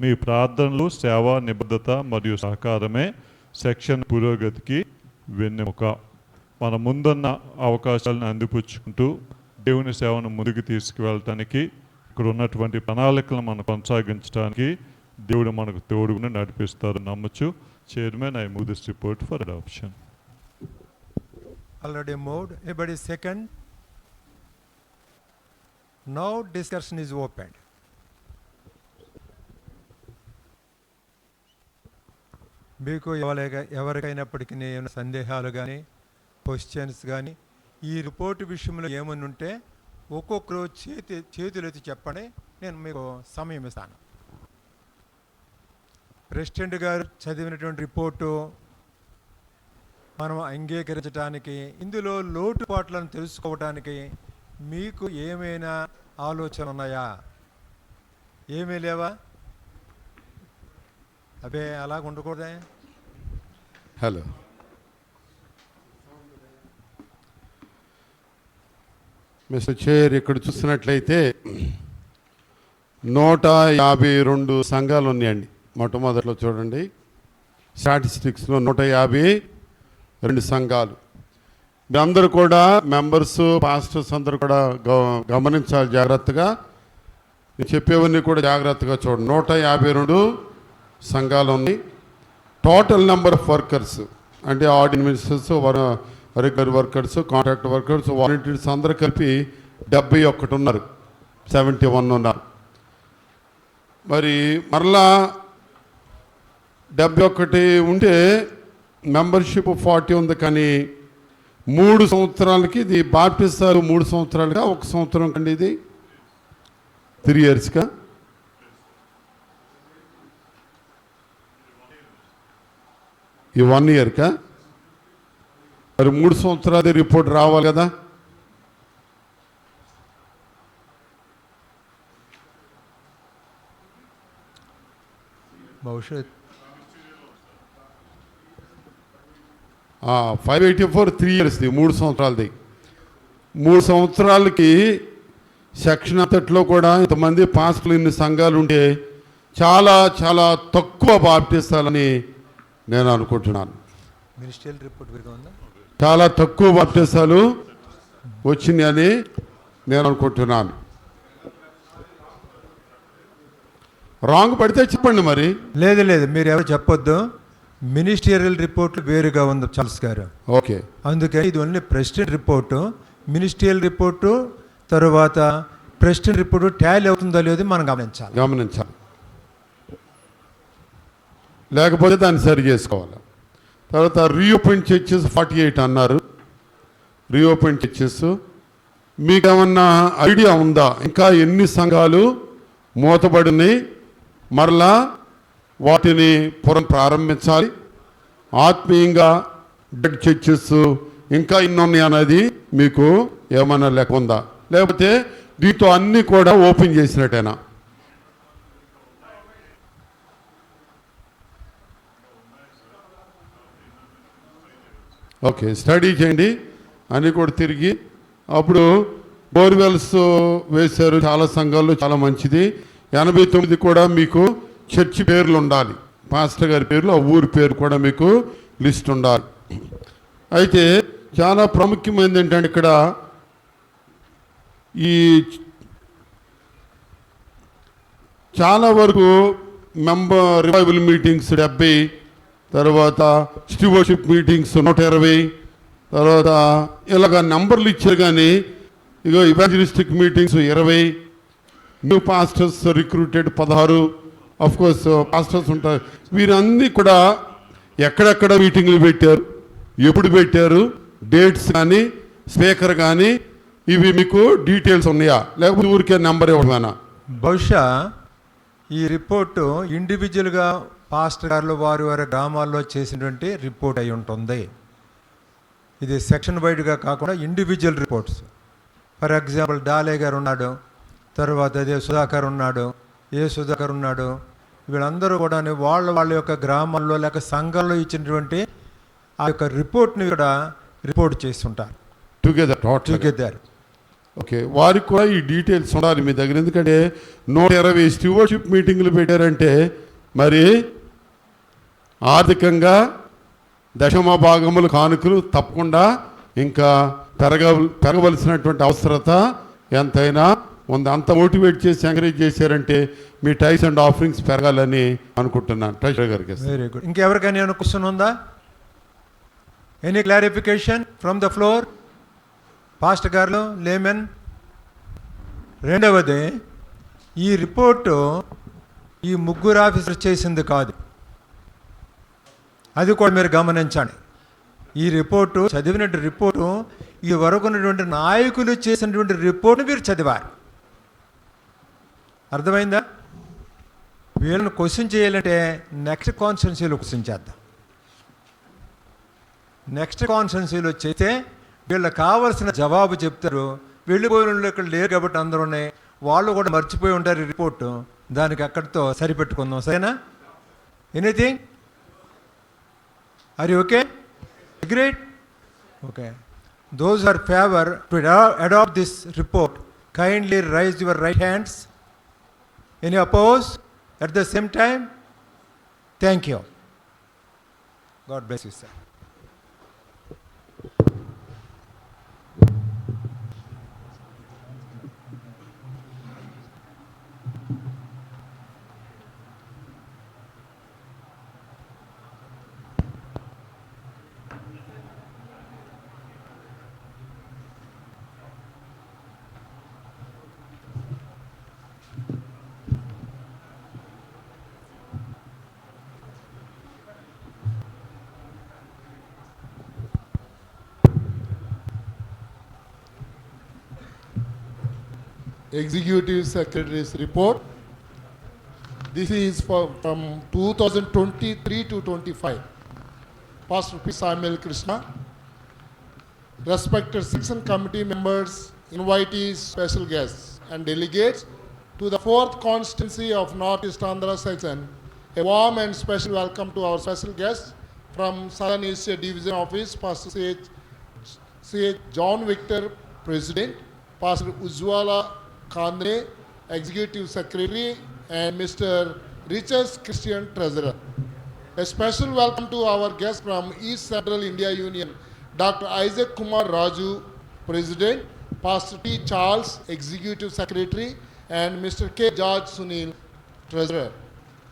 మీ ప్రార్థనలు, సేవా నిబద్ధత మరియు సహకారమే సెక్షన్ పురోగతికి వెన్నెముక. మన ముందున్న అవకాశాలను అందిపుచ్చుకుంటూ దేవుని సేవను ముందుకు తీసుకువెళ్ళటానికి, ఇక్కడ ఉన్నటువంటి ప్రణాళికలను మనం కొనసాగించడానికి దేవుడు మనకు తోడుగా నడిపిస్తారు నమ్మచ్చు. Chairman, I move this report for adoption. Already moved. Anybody second? Now discussion is opened. మీకు ఎవరికైనప్పటికీ ఏమైనా సందేహాలు కానీ, క్వశ్చన్స్ కానీ, ఈ రిపోర్టు విషయంలో ఏమని ఉంటే ఒక్కొక్కరు చేతులెత్తి చెప్పండి, నేను మీకు సమయం ఇస్తాను. ప్రెసిడెంట్ గారు చదివినటువంటి రిపోర్టు మనం అంగీకరించడానికి, ఇందులో లోటుపాట్లను తెలుసుకోవడానికి మీకు ఏమైనా ఆలోచన ఉన్నాయా? ఏమీ లేవా? అబే అలాగ ఉండకూడదే. హలో, మిస్టర్ చైర్, ఇక్కడ చూసినట్లయితే 152 సంఘాలు ఉన్నాయండి. మొట్టమొదట్లో చూడండి, స్టాటిస్టిక్స్లో 152 సంఘాలు. మీ అందరూ కూడా మెంబర్స్, పాస్టర్స్ అందరూ కూడా గమనించాలి జాగ్రత్తగా. నేను చెప్పేవన్నీ కూడా జాగ్రత్తగా చూడండి. 152 సంఘాలు ఉన్నాయి. టోటల్ నెంబర్ ఆఫ్ వర్కర్స్ అంటే ordinances, regular workers, contract workers, volunteers అందరూ కలిపి 71 ఉన్నారు. 71 ఉన్నారు. మరి మరలా 71 ఉంటే మెంబర్షిప్ 40 ఉంది. కానీ 3 సంవత్సరాలకి ఇది బాప్టిస్టాలు 3 సంవత్సరాలుగా, 1 సంవత్సరం కండి ఇది 3 ఇయర్స్గా. ఈ 1 ఇయర్కా? మరి 3 సంవత్సరాలు రిపోర్ట్ రావాలి కదా. భవిష్యత్ 584 3 ఇయర్స్ది, 3 సంవత్సరాలది. 3 సంవత్సరాలకి సెక్షన్ అంతట్లో కూడా ఇంతమంది పాస్టర్లు, ఇన్ని సంఘాలు ఉంటే చాలా చాలా తక్కువ బాప్టిస్తాలని నేను అనుకుంటున్నాను. మినిస్ట్రియల్ రిపోర్ట్ ఉందా? చాలా తక్కువ బాప్టిస్తాలు వచ్చినాయని నేను అనుకుంటున్నాను. రాంగ్ పడితే చెప్పండి మరి. లేదు లేదు, మీరు ఎవరు చెప్పొద్దు. మినిస్టీరియల్ రిపోర్ట్లు వేరుగా ఉంది చార్ల్స్ గారు. ఓకే, అందుకే ఇది only president report. Ministerial report తర్వాత ప్రెసిడెంట్ రిపోర్టు టాలీ అవుతుందో లేదో మనం గమనించాలి. లేకపోతే దాన్ని సరి చేసుకోవాలి. తర్వాత రీఓపెన్ చర్చెస్ 48 అన్నారు. రీఓపెన్ చర్చెస్ మీకేమన్నా ఐడియా ఉందా ఇంకా ఎన్ని సంఘాలు మూతబడినాయి, మరలా వాటిని ప్రారంభించాలి? ఆత్మీయంగా డెడ్ చర్చెస్ ఇంకా ఇన్ని ఉన్నాయి అనేది మీకు ఏమన్నా లెక్క ఉందా? లేకపోతే దీంతో అన్నీ కూడా ఓపెన్ చేసినట్టేనా? ఓకే, స్టడీ చేయండి అన్నీ కూడా తిరిగి. అప్పుడు బోర్వెల్స్ వేశారు చాలా సంఘాల్లో, చాలా మంచిది. 89 కూడా మీకు చర్చి పేర్లు ఉండాలి, పాస్టర్ గారి పేర్లు, ఆ ఊరి పేరు కూడా మీకు లిస్ట్ ఉండాలి. అయితే చాలా ప్రాముఖ్యమైనది ఏంటంటే ఇక్కడ ఈ చాలా వరకు రివైవల్ మీటింగ్స్ 70, తర్వాత స్టీవర్షిప్ మీటింగ్స్ 120, తర్వాత ఇలాగ నంబర్లు ఇచ్చారు. కానీ ఇగో evangelistic meetings 20, new pastors recruited 16 of course pastors ఉంటారు. వీరన్నీ కూడా ఎక్కడెక్కడ మీటింగ్లు పెట్టారు, ఎప్పుడు పెట్టారు, డేట్స్ కానీ స్పీకర్ కానీ ఇవి మీకు డీటెయిల్స్ ఉన్నాయా, లేకపోతే ఊరికే నెంబర్ ఇవ్వడమేనా? బహుశా ఈ రిపోర్టు ఇండివిజువల్గా పాస్టర్ గారు వారి వారి గ్రామాల్లో చేసినటువంటి రిపోర్ట్ అయి ఉంటుంది. ఇది సెక్షన్ వైడ్గా కాకుండా ఇండివిజువల్ రిపోర్ట్స్. ఫర్ ఎగ్జాంపుల్ డాలే గారు ఉన్నాడు, తర్వాత అదే సుధాకర్ ఉన్నాడు, సుధాకర్ ఉన్నాడు, వీళ్ళందరూ కూడా వాళ్ళ యొక్క గ్రామాల్లో లేక సంఘాల్లో ఇచ్చినటువంటి ఆ యొక్క రిపోర్ట్ని కూడా రిపోర్ట్ చేస్తుంటారు టుగెదర్. ఓకే, వారికి కూడా ఈ డీటెయిల్స్ ఉండాలి మీ దగ్గర. ఎందుకంటే 120 స్టీవర్షిప్ మీటింగ్లు పెట్టారంటే మరి ఆర్థికంగా దశమ భాగములు కానుకలు తప్పకుండా ఇంకా పెరగవలసినటువంటి అవసరత ఎంతైనా ఉంది. అంత మోటివేట్ చేసి ఎంకరేజ్ చేశారంటే మీ టైస్ అండ్ ఆఫరింగ్స్ పెరగాలని అనుకుంటున్నాను. ట్రెజరర్ గారికి. Very good. ఇంకెవరికైనా ఏమైనా క్వశ్చన్ ఉందా? Any clarification from the floor? Pastor గారు లేమెన్. రెండవది, ఈ రిపోర్టు ఈ ముగ్గురు ఆఫీసర్ చేసింది కాదు, అది కూడా మీరు గమనించండి. ఈ రిపోర్టు చదివిన రిపోర్టు ఈ వరకు ఉన్నటువంటి నాయకులు చేసినటువంటి రిపోర్ట్ని మీరు చదివారు. అర్థమైందా? వీళ్ళని క్వశ్చన్ చేయాలంటే నెక్స్ట్ కాన్స్టిట్యున్సీలో క్వశ్చన్ చేద్దాం. నెక్స్ట్ కాన్స్టిట్యున్సీలో చేస్తే వీళ్ళకి కావాల్సిన జవాబు చెప్తారు. వెళ్ళిపోయిన వాళ్ళు ఇక్కడ లేరు కాబట్టి అందరూ ఉన్నాయి, వాళ్ళు కూడా మర్చిపోయి ఉంటారు ఈ రిపోర్టు. దానికి అక్కడితో సరిపెట్టుకుందాం, సరేనా? Anything? Are you okay? Great. Okay. Those are favour to adopt this report kindly raise your right hands. Any oppose at the same time? Thank you. God bless you, sir. Executive Secretary's report. This is from 2023 to 25. Pastor P. Samuel Krishna. Respected section committee members, invitees, special guests and delegates to the 4th constituency of North East Andhra section, a warm and special welcome to our special guests from Southern East Division Office, Pastor C.H. John Victor, President, Pastor Ujwala Khandre, Executive Secretary, and Mr. Richards Christian, Treasurer. A special welcome to our guests from East Central India Union, Dr. Isaac Kumar Raju, President, Pastor T. Charles, Executive Secretary, and Mr. K. George Sunil, Treasurer.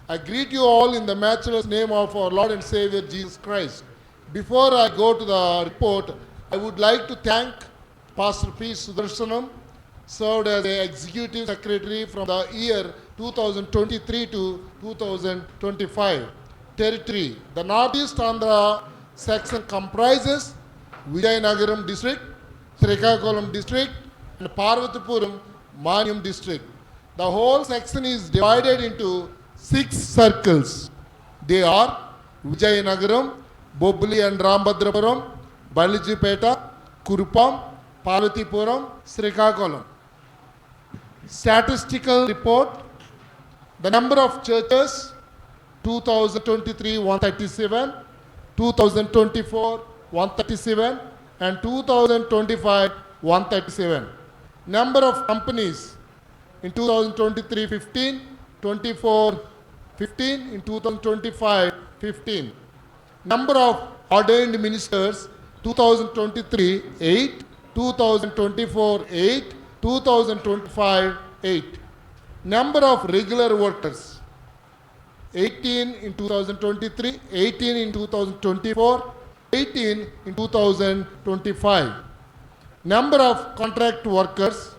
I greet you all in the matchless name of our Lord and Savior Jesus Christ. Before I go to the report, I would like to thank Pastor P. Sudarshanam, served as the Executive Secretary from the year 2023 to 2025. Territory. The Northeast Andhra section comprises Vijayanagaram District, Srikakulam District, and Parvatipuram Manyam District. The whole section is divided into 6 circles. They are Vijayanagaram, Bobli and Rambhadrapuram, Balijipeta, Kurupam, Parvatipuram, Srikakulam. Statistical report. The number of churches 2023 137, 2024 137, and 2025 137. Number of companies in 2023 15, 24 15, in 2025 15. Number of ordained ministers 2023 8, 2024 8, 2025 8. Number of regular workers 18 in 2023, 18 in 2024, 18 in 2025. Number of contract workers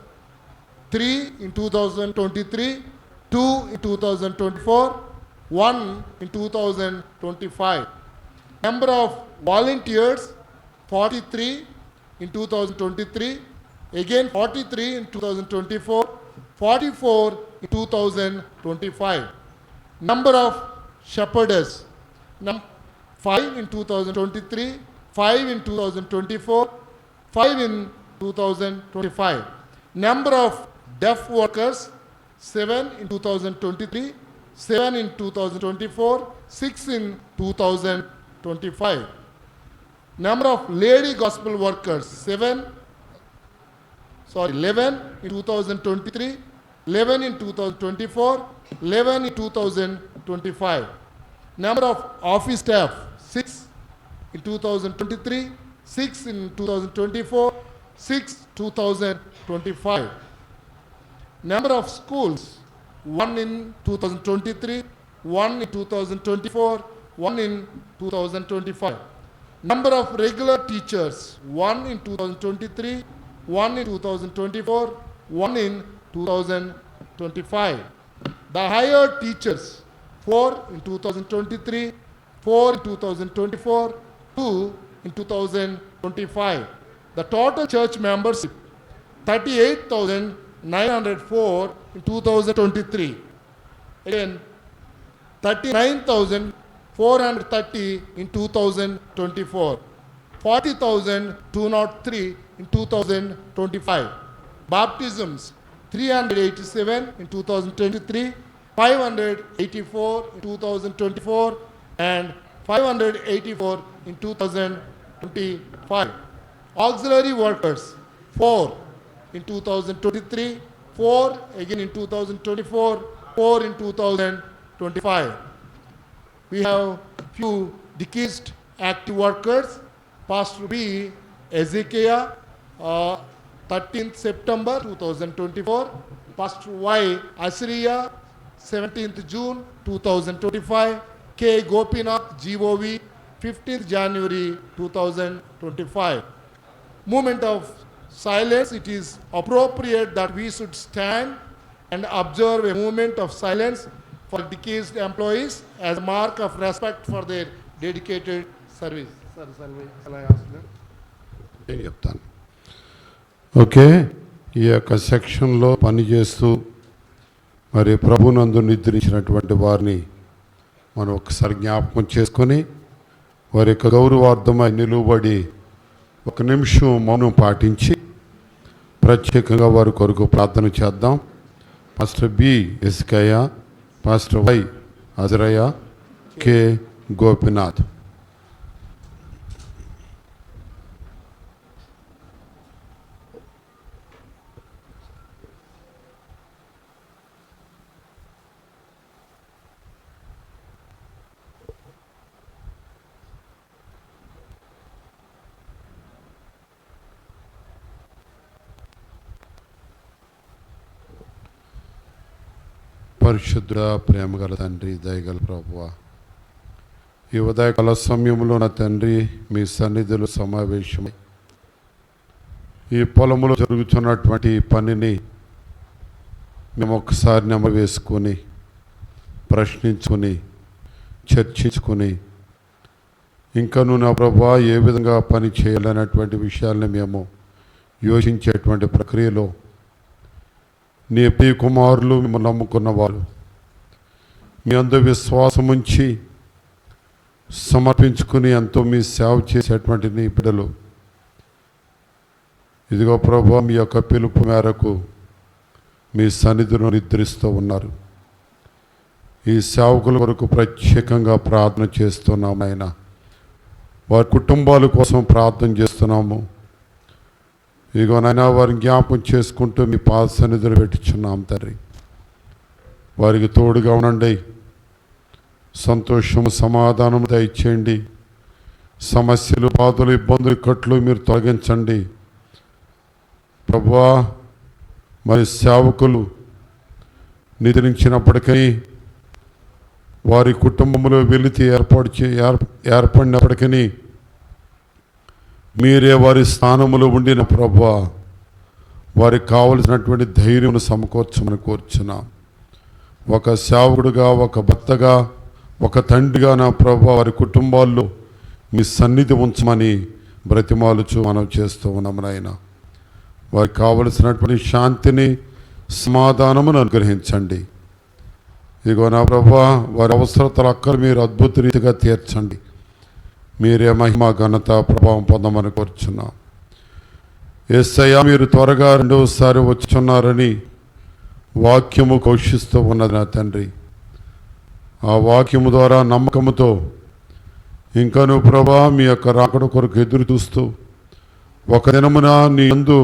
3 in 2023, 2 in 2024, 1 in 2025. Number of volunteers 43 in 2023, again 43 in 2024, 44 in 2025. Number of shepherdess 5 in 2023, 5 in 2024, 5 in 2025. Number of deaf workers 7 in 2023, 7 in 2024, 6 in 2025. Number of lady gospel workers 11 in 2023, 11 in 2024, 11 in 2025. Number of office staff 6 in 2023, 6 in 2024, 6 2025. Number of schools 1 in 2023, 1 in 2024, 1 in 2025. Number of regular teachers 1 in 2023, 1 in 2024, 1 in 2025. The hired teachers 4 in 2023, 4 in 2024, 2 in 2025. The total church membership 38,904 in 2023. Again 39,430 in 2024. 40,203 in 2025. Baptisms 387 in 2023, 584 in 2024, and 584 in 2025. Auxiliary workers 4 in 2023, 4 again in 2024, 4 in 2025. We have few deceased active workers. Pastor B. Ezekiel, 13th September 2024. Pastor Y. Assyria, 17th June 2025. K. Gopinath, GOV, 15th January 2025. Moment of silence. It is appropriate that we should stand and observe a moment of silence for deceased employees as a mark of respect for their dedicated service. Sir, shall I ask them? నేను చెప్తాను. Okay, ఈ యొక్క సెక్షన్లో పనిచేస్తూ మరి ప్రభునందు నిద్రించినటువంటి వారిని మనం ఒకసారి జ్ఞాపకం చేసుకొని వారి యొక్క గౌరవార్థమై నిలువబడి 1 నిమిషం మౌనం పాటించి ప్రత్యేకంగా వారి కొరకు ప్రార్థన చేద్దాం. Pastor B. Eskayya, pastor Y. Azarayya, K. Gopinath. పరిశుద్ధ ప్రేమగల తండ్రి, దయగల ప్రభువా, ఈ ఉదయకాల సమయంలో నా తండ్రి మీ సన్నిధిలో సమావేశమై ఈ పొలంలో జరుగుతున్నటువంటి పనిని మేము ఒకసారి నెమరు వేసుకొని ప్రశ్నించుకొని చర్చించుకొని ఇంకనూ నా ప్రభువా ఏ విధంగా పని చేయాలనేటువంటి విషయాల్ని మేము యోచించేటువంటి ప్రక్రియలో నీ ప్రియ కుమారులు మేము నమ్ముకున్నవారు మీ అందు విశ్వాసం ఉంచి సమర్పించుకుని ఎంతో మీ సేవ చేసేటువంటి నీ బిడ్డలు ఇదిగో ప్రభువా మీ యొక్క పిలుపు మేరకు మీ సన్నిధిలో నిద్రిస్తూ ఉన్నారు. ఈ సేవకుల వరకు ప్రత్యేకంగా ప్రార్థన చేస్తున్నాము ఆయన. వారి కుటుంబాల కోసం ప్రార్థన చేస్తున్నాము. ఇదిగో నాయనా వారిని జ్ఞాపకం చేసుకుంటూ మీ పాద సన్నిధిలో పెట్టుచున్నాం తండ్రి. వారికి తోడుగా ఉండండి, సంతోషము సమాధానం దయచేయండి. సమస్యలు, బాధలు, ఇబ్బందులు, కట్లు మీరు తొలగించండి ప్రభువా. మరి సేవకులు నిద్రించినప్పటికీ వారి కుటుంబంలో వెలితి ఏర్పడినప్పటికీ మీరే వారి స్థానములో ఉండిన ప్రభువా వారికి కావలసినటువంటి ధైర్యం సమకూర్చమని కోరుచున్నాం. ఒక సేవకుడుగా, ఒక భర్తగా, ఒక తండ్రిగా నా ప్రభు వారి కుటుంబాల్లో మీ సన్నిధి ఉంచమని బ్రతిమాలుచు మనం చేస్తూ ఉన్నాం నాయన. వారికి కావలసినటువంటి శాంతిని, సమాధానమును అనుగ్రహించండి. ఇదిగో నా ప్రభా, వారి అవసరతలు అక్కలు మీరు అద్భుత రీతిగా తీర్చండి. మీరే మహిమ, ఘనత, ప్రభావం పొందమని కోరుచున్నాం. యేసయ్య, మీరు త్వరగా రెండవసారి వచ్చుచున్నారని వాక్యము ఘోషిస్తూ ఉన్నది నా తండ్రి. ఆ వాక్యము ద్వారా నమ్మకముతో ఇంకను ప్రభా మీ యొక్క రాకడ కొరకు ఎదురు చూస్తూ ఒక దినమున నీ యందు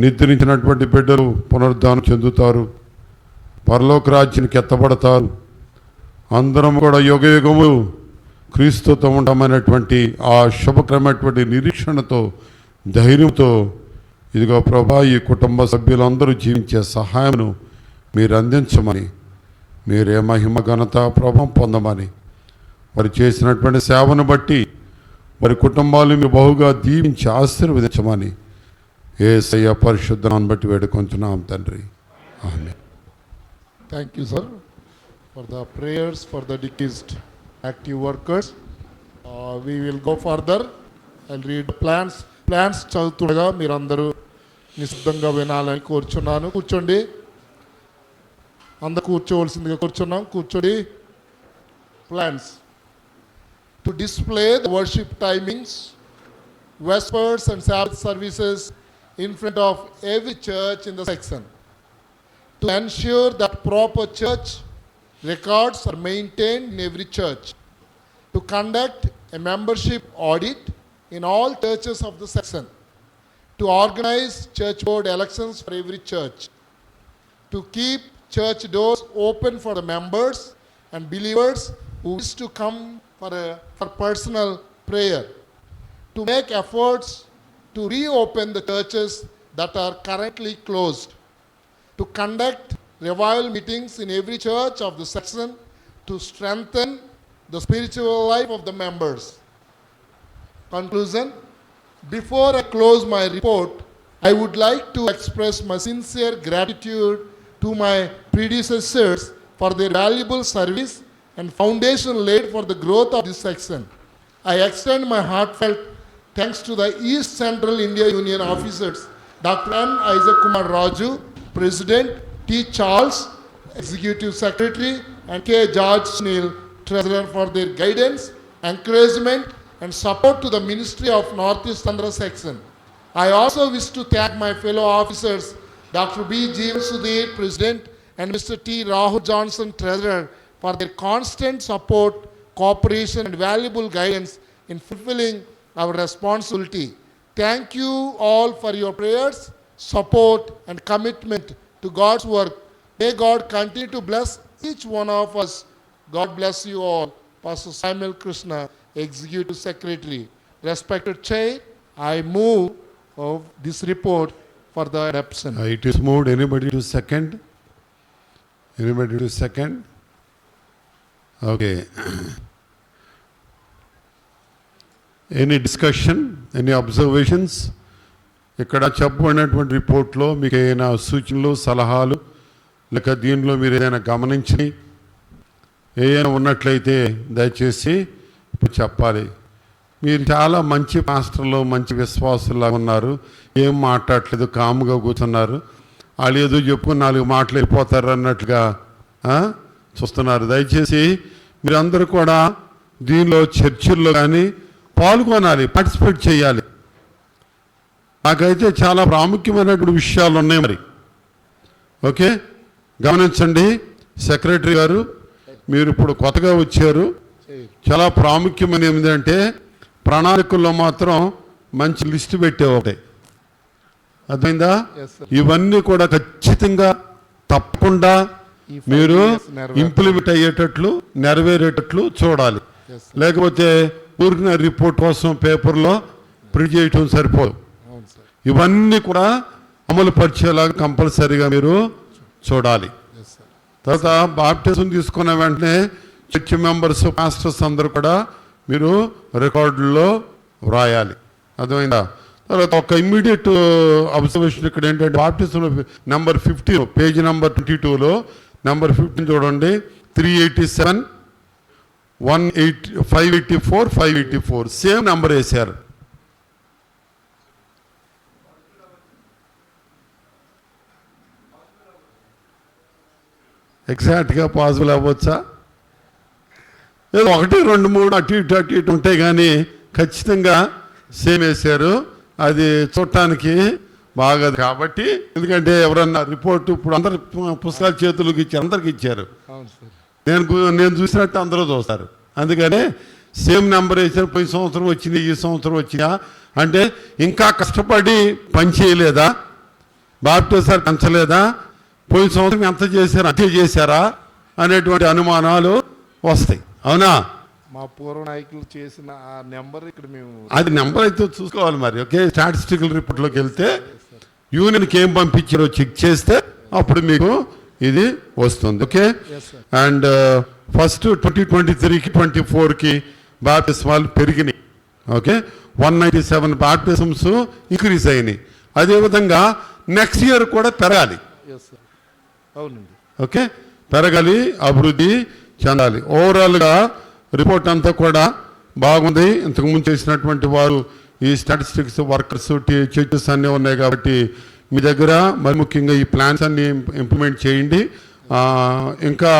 నిద్రించినటువంటి బిడ్డలు పునరుద్ధానం చెందుతారు, పరలోక రాజ్యానికి ఎత్తబడతారు. అందరం కూడా యుగయుగము క్రీస్తుతో ఉంటామనేటువంటి ఆ శుభకరమైనటువంటి నిరీక్షణతో, ధైర్యంతో ఇదిగో ప్రభా ఈ కుటుంబ సభ్యులందరూ జీవించే సహాయమును మీరు అందించమని, మీరే మహిమ, ఘనత, ప్రభావం పొందమని, వారు చేసినటువంటి సేవను బట్టి వారి కుటుంబాలు మీరు బహుగా దీవించి ఆశీర్వదించమని యేసయ్య పరిశుద్ధ నామమును బట్టి వేడుకొంచున్నాం తండ్రి. ఆమేన్. Thank you, sir, for the prayers for the deceased active workers. We will go further. I'll read plans చదువుతుండగా మీరందరూ నిశ్శబ్దంగా వినాలని కోరుచున్నాను. కూర్చోండి, అందరూ కూర్చోవలసిందిగా కూర్చున్నాం. కూర్చోండి. Plans to display the worship timings, vespers and Sabbath services in front of every church in the section. To ensure that proper church records are maintained in every church. To conduct a membership audit in all churches of the section. To organize church board elections for every church. To keep church doors open for the members and believers who wish to come for personal prayer. To make efforts to reopen the churches that are currently closed. To conduct revival meetings in every church of the section to strengthen the spiritual life of the members. Conclusion. Before I close my report, I would like to express my sincere gratitude to my predecessors for their valuable service and foundation laid for the growth of this section. I extend my heartfelt thanks to the East Central India Union officers, Dr. N. Isaac Kumar Raju, President, T. Charles, Executive Secretary, and K. George Snell, Treasurer, for their guidance, encouragement, and support to the Ministry of Northeast Andhra Section. I also wish to thank my fellow officers, Dr. B. Jeevan Sudhir, President, and Mr. T. Rahul Johnson, Treasurer, for their constant support, cooperation, and valuable guidance in fulfilling our responsibility. Thank you all for your prayers, support, and commitment to God's work. May God continue to bless each one of us. God bless you all. Pastor Samuel Krishna, Executive Secretary. Respected Chair, I move of this report for the adoption. It is moved. Anybody to second? Anybody to second? Okay. Any discussion? Any observations? ఇక్కడ చెప్పబడినటువంటి రిపోర్ట్లో మీకు ఏదైనా సూచనలు, సలహాలు, లేక దీనిలో మీరు ఏదైనా గమనించి ఏదైనా ఉన్నట్లయితే దయచేసి ఇప్పుడు చెప్పాలి. మీరు చాలా మంచి మాస్టర్లు, మంచి విశ్వాసులాగా ఉన్నారు, ఏం మాట్లాడలేదు, కాముగా కూర్చున్నారు. వాళ్ళు ఏదో చెప్పుకుని 4 మాటలు వెళ్ళిపోతారు అన్నట్లుగా చూస్తున్నారు. దయచేసి మీరందరూ కూడా దీనిలో చర్చల్లో కానీ పాల్గొనాలి, పార్టిసిపేట్ చేయాలి. నాకైతే చాలా ప్రాముఖ్యమైనటువంటి విషయాలు ఉన్నాయి. మరి ఓకే, గమనించండి. సెక్రటరీ గారు, మీరు ఇప్పుడు కొత్తగా వచ్చారు. చాలా ప్రాముఖ్యమైన ఏమిటంటే ప్రణాళికల్లో మాత్రం మంచి లిస్టు పెట్టే ఒకటే, అర్థమైందా? ఇవన్నీ కూడా ఖచ్చితంగా తప్పకుండా మీరు ఇంప్లిమెంట్ అయ్యేటట్లు, నెరవేరేటట్లు చూడాలి. లేకపోతే ఊరిన రిపోర్ట్ కోసం పేపర్లో ప్రింట్ చేయటం సరిపోదు. ఇవన్నీ కూడా అమలు పరిచేలాగా కంపల్సరీగా మీరు చూడాలి. తర్వాత బాప్టిజం తీసుకున్న వెంటనే చర్చ్ మెంబర్స్, పాస్టర్స్ అందరూ కూడా మీరు రికార్డుల్లో వ్రాయాలి. అర్థమైందా? తర్వాత ఒక ఇమ్మీడియట్ అబ్జర్వేషన్ ఇక్కడ ఏంటంటే బాప్టిజం నెంబర్ 50 పేజ్ నెంబర్ 22లో నెంబర్ 15 చూడండి. 387 584 584 సేమ్ నెంబర్ వేశారు. ఎగ్జాక్ట్గా పాసిబుల్ అవ్వచ్చా? ఏదో 1 2 3 అటు ఇటు ఉంటాయి కానీ ఖచ్చితంగా సేమ్ వేశారు. అది చూడటానికి బాగదు కాబట్టి, ఎందుకంటే ఎవరన్నా రిపోర్ట్ ఇప్పుడు అందరు పుస్తకాలు చేతులకు ఇచ్చారు, అందరికి ఇచ్చారు. నేను చూసినట్టు అందరూ చూస్తారు. అందుకనే సేమ్ నెంబర్ వేసారు. పోయిన సంవత్సరం వచ్చింది, ఈ సంవత్సరం వచ్చిందా అంటే ఇంకా కష్టపడి పని చేయలేదా, బాప్టిజం పెంచలేదా, పోయిన సంవత్సరం ఎంత చేశారు అంతే చేశారా అనేటువంటి అనుమానాలు వస్తాయి. అవునా? మా పూర్వ నాయకులు చేసిన ఆ నెంబర్ ఇక్కడ మేము అది నెంబర్ అయితే చూసుకోవాలి మరి. ఓకే, స్టాటిస్టికల్ రిపోర్ట్లోకి వెళ్తే యూనియన్కి ఏం పంపించారో చెక్ చేస్తే అప్పుడు మీకు ఇది వస్తుంది. ఓకే, అండ్ ఫస్ట్ 2023కి 24కి బాప్టిజాలు పెరిగినాయి. ఓకే, 197 బాప్టిజమ్స్ ఇంక్రీజ్ అయినాయి. అదేవిధంగా నెక్స్ట్ ఇయర్ కూడా పెరగాలి. అవునండి. ఓకే, పెరగాలి, అభివృద్ధి చెందాలి. ఓవరాల్గా రిపోర్ట్ అంతా కూడా బాగుంది. ఇంతకుముందు చేసినటువంటి వారు ఈ స్టాటిస్టిక్స్ వర్కర్స్ చర్చెస్ అన్నీ ఉన్నాయి కాబట్టి మీ దగ్గర మరి ముఖ్యంగా ఈ ప్లాన్స్ అన్ని ఇంప్లిమెంట్ చేయండి. ఇంకా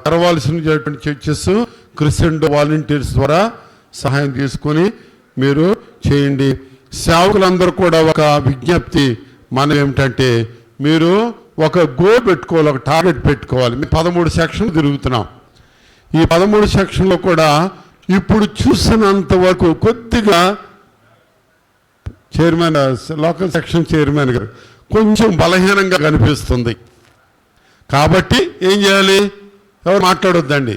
తెరవాల్సినటువంటి చర్చెస్ క్రిస్టియన్ వాలంటీర్స్ ద్వారా సహాయం తీసుకొని మీరు చేయండి. సేవకులందరూ కూడా ఒక విజ్ఞప్తి మనం ఏమిటంటే మీరు ఒక గోల్ పెట్టుకోవాలి, ఒక టార్గెట్ పెట్టుకోవాలి. మేము 13 సెక్షన్లు తిరుగుతున్నాం. ఈ 13 సెక్షన్లో కూడా ఇప్పుడు చూసినంత వరకు కొద్దిగా చైర్మన్, లోకల్ సెక్షన్ చైర్మన్ గారు కొంచెం బలహీనంగా కనిపిస్తుంది. కాబట్టి ఏం చేయాలి? ఎవరు మాట్లాడొద్దండి,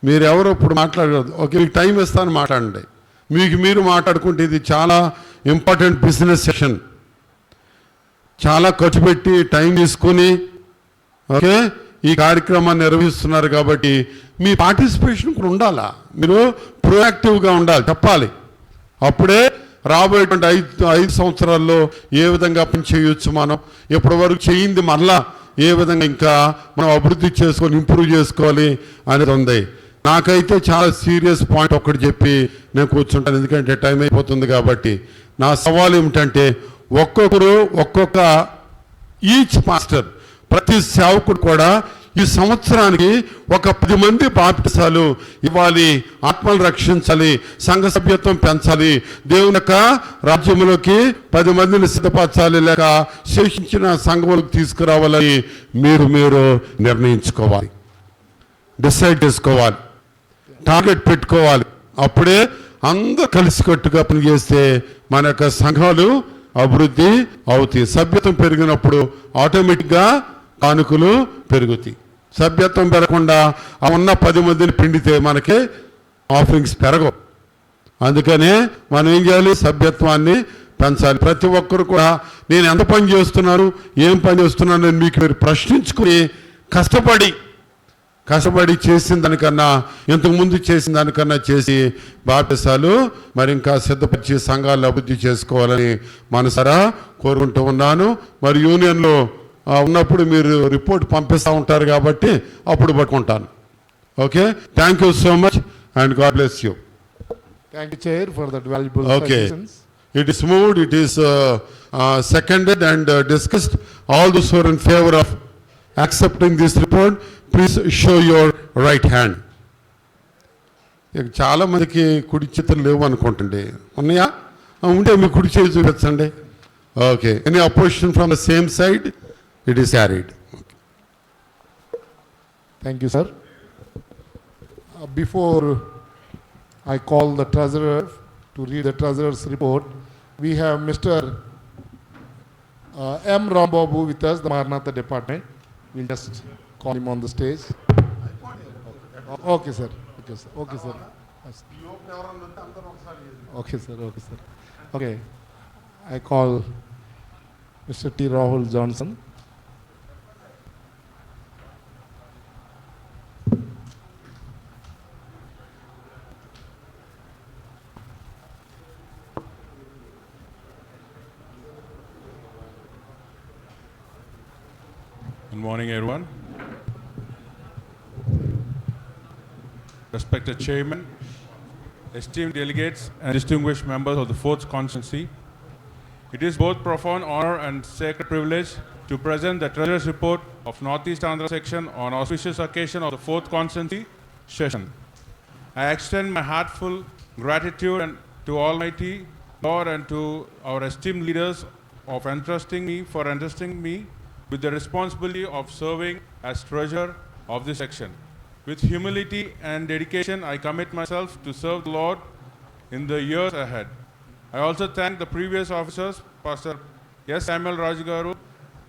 మీరెవరు ఇప్పుడు మాట్లాడవద్దు. ఓకే, మీకు టైం ఇస్తాను, మాట్లాడండి. మీకు మీరు మాట్లాడుకుంటే ఇది చాలా ఇంపార్టెంట్ బిజినెస్ సెషన్. చాలా ఖర్చు పెట్టి టైం తీసుకొని ఓకే ఈ కార్యక్రమాన్ని నిర్వహిస్తున్నారు కాబట్టి మీ పార్టిసిపేషన్ కూడా ఉండాలా. మీరు ప్రొయాక్టివ్గా ఉండాలి, చెప్పాలి. అప్పుడే రాబోయేటువంటి 5 సంవత్సరాల్లో ఏ విధంగా పని చేయొచ్చు, మనం ఇప్పటి వరకు చేయింది మరలా ఏ విధంగా ఇంకా మనం అభివృద్ధి చేసుకొని ఇంప్రూవ్ చేసుకోవాలి అనేది ఉంది. నాకైతే చాలా సీరియస్ పాయింట్ ఒక్కటి చెప్పి నేను కూర్చుంటాను, ఎందుకంటే టైం అయిపోతుంది కాబట్టి. నా సవాల్ ఏమిటంటే ఒక్కొక్కరు ఒక్కొక్క ఈచ్ పాస్టర్, ప్రతి సేవకుడు కూడా ఈ సంవత్సరానికి ఒక 10 మంది బాప్టిసాలు ఇవ్వాలి, ఆత్మలు రక్షించాలి, సంఘ సభ్యత్వం పెంచాలి, దేవుని యొక్క రాజ్యంలోకి 10 మందిని సిద్ధపరచాలి, లేక శేషించిన సంఘములకు తీసుకురావాలని మీరు నిర్ణయించుకోవాలి, డిసైడ్ చేసుకోవాలి, టార్గెట్ పెట్టుకోవాలి. అప్పుడే అందరూ కలిసికట్టుగా పనిచేస్తే మన యొక్క సంఘాలు అభివృద్ధి అవుతాయి. సభ్యత్వం పెరిగినప్పుడు ఆటోమేటిక్గా కానుకలు పెరుగుతాయి. సభ్యత్వం పెరగకుండా ఉన్న 10 మందిని పిండితే మనకి ఆఫరింగ్స్ పెరగవు. అందుకనే మనం ఏం చేయాలి? సభ్యత్వాన్ని పెంచాలి. ప్రతి ఒక్కరు కూడా నేను ఎంత పని చేస్తున్నాను, ఏం పని చేస్తున్నాను అని మీరు ప్రశ్నించుకుని కష్టపడి చేసిన దానికన్నా, ఇంతకుముందు చేసిన దానికన్నా చేసి బాప్టిసాలు మరి ఇంకా సిద్ధపరిచి సంఘాలను అభివృద్ధి చేసుకోవాలని మనసారా కోరుకుంటూ ఉన్నాను. మరి యూనియన్లో ఉన్నప్పుడు మీరు రిపోర్ట్ పంపిస్తూ ఉంటారు కాబట్టి అప్పుడు పట్టుకుంటాను. Okay, thank you so much and God bless you. Thank you, Chair, for that valuable Okay. suggestions. It is moved, it is seconded and discussed. All those who are in favor of accepting this report, please show your right hand. చాలా మందికి కుడి చేతులు లేవు అనుకుంటుండే, ఉన్నాయా? ఉంటే మీ కుడి చేతి చూపించండి. Okay, any opposition from the same side? It is carried. Thank you, sir. Before I call the treasurer to read the treasurer's report, we have Mr. M. Rambabu with us, the Maranatha department. We'll just call him on the stage. Okay, sir. Okay, sir. Okay, sir. Okay, sir. Okay, sir. Okay. I call Mr. T. Rahul Johnson. morning, everyone. Respected Chairman, esteemed delegates, and distinguished members of the 4th Constituency, it is both profound honor and sacred privilege to present the Treasurer's Report of Northeast Andhra Section on auspicious occasion of the 4th Constituency session. I extend my heartfelt gratitude to Almighty God and to our esteemed leaders of entrusting me with the responsibility of serving as treasurer of this section. With humility and dedication, I commit myself to serve the Lord in the years ahead. I also thank the previous officers, Pastor S. Samuel Rajgaru,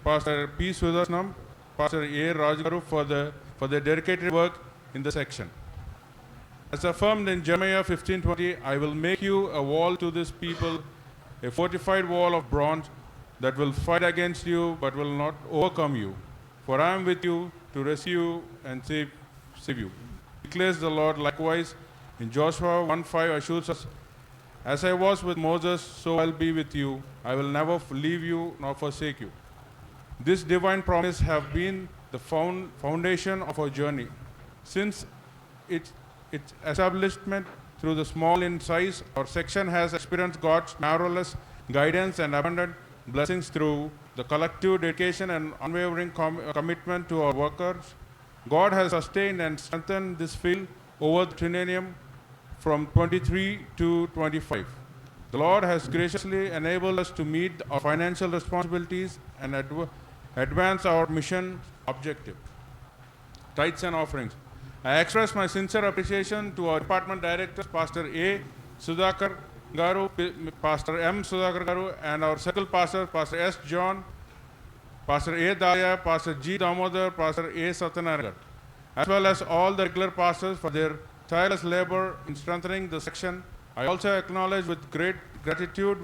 Pastor P. Sudarshanam, Pastor A. Rajgaru for their dedicated work in the section. As affirmed in Jeremiah 15:20, I will make you a wall to this people, a fortified wall of bronze that will fight against you but will not overcome you. For I am with you to rescue and save you, declares the Lord. Likewise, in Joshua 1:5 assures us, as I was with Moses, so I'll be with you. I will never leave you nor forsake you. This divine promise have been the foundation of our journey. Since its establishment through the small in size, our section has experienced God's marvelous guidance and abundant blessings through the collective dedication and unwavering commitment to our workers. God has sustained and strengthened this field over the triennium from 23 to 25. The Lord has graciously enabled us to meet our financial responsibilities and advance our mission objective. Tithes and offerings. I express my sincere appreciation to our department directors, Pastor A. Sudhakar Garu, Pastor M. Sudhakar Garu, and our circle pastors, Pastor S. John, Pastor A. Daya, Pastor G. Damodar, Pastor A. Satyanarayan, as well as all the regular pastors for their tireless labor in strengthening the section. I also acknowledge with great gratitude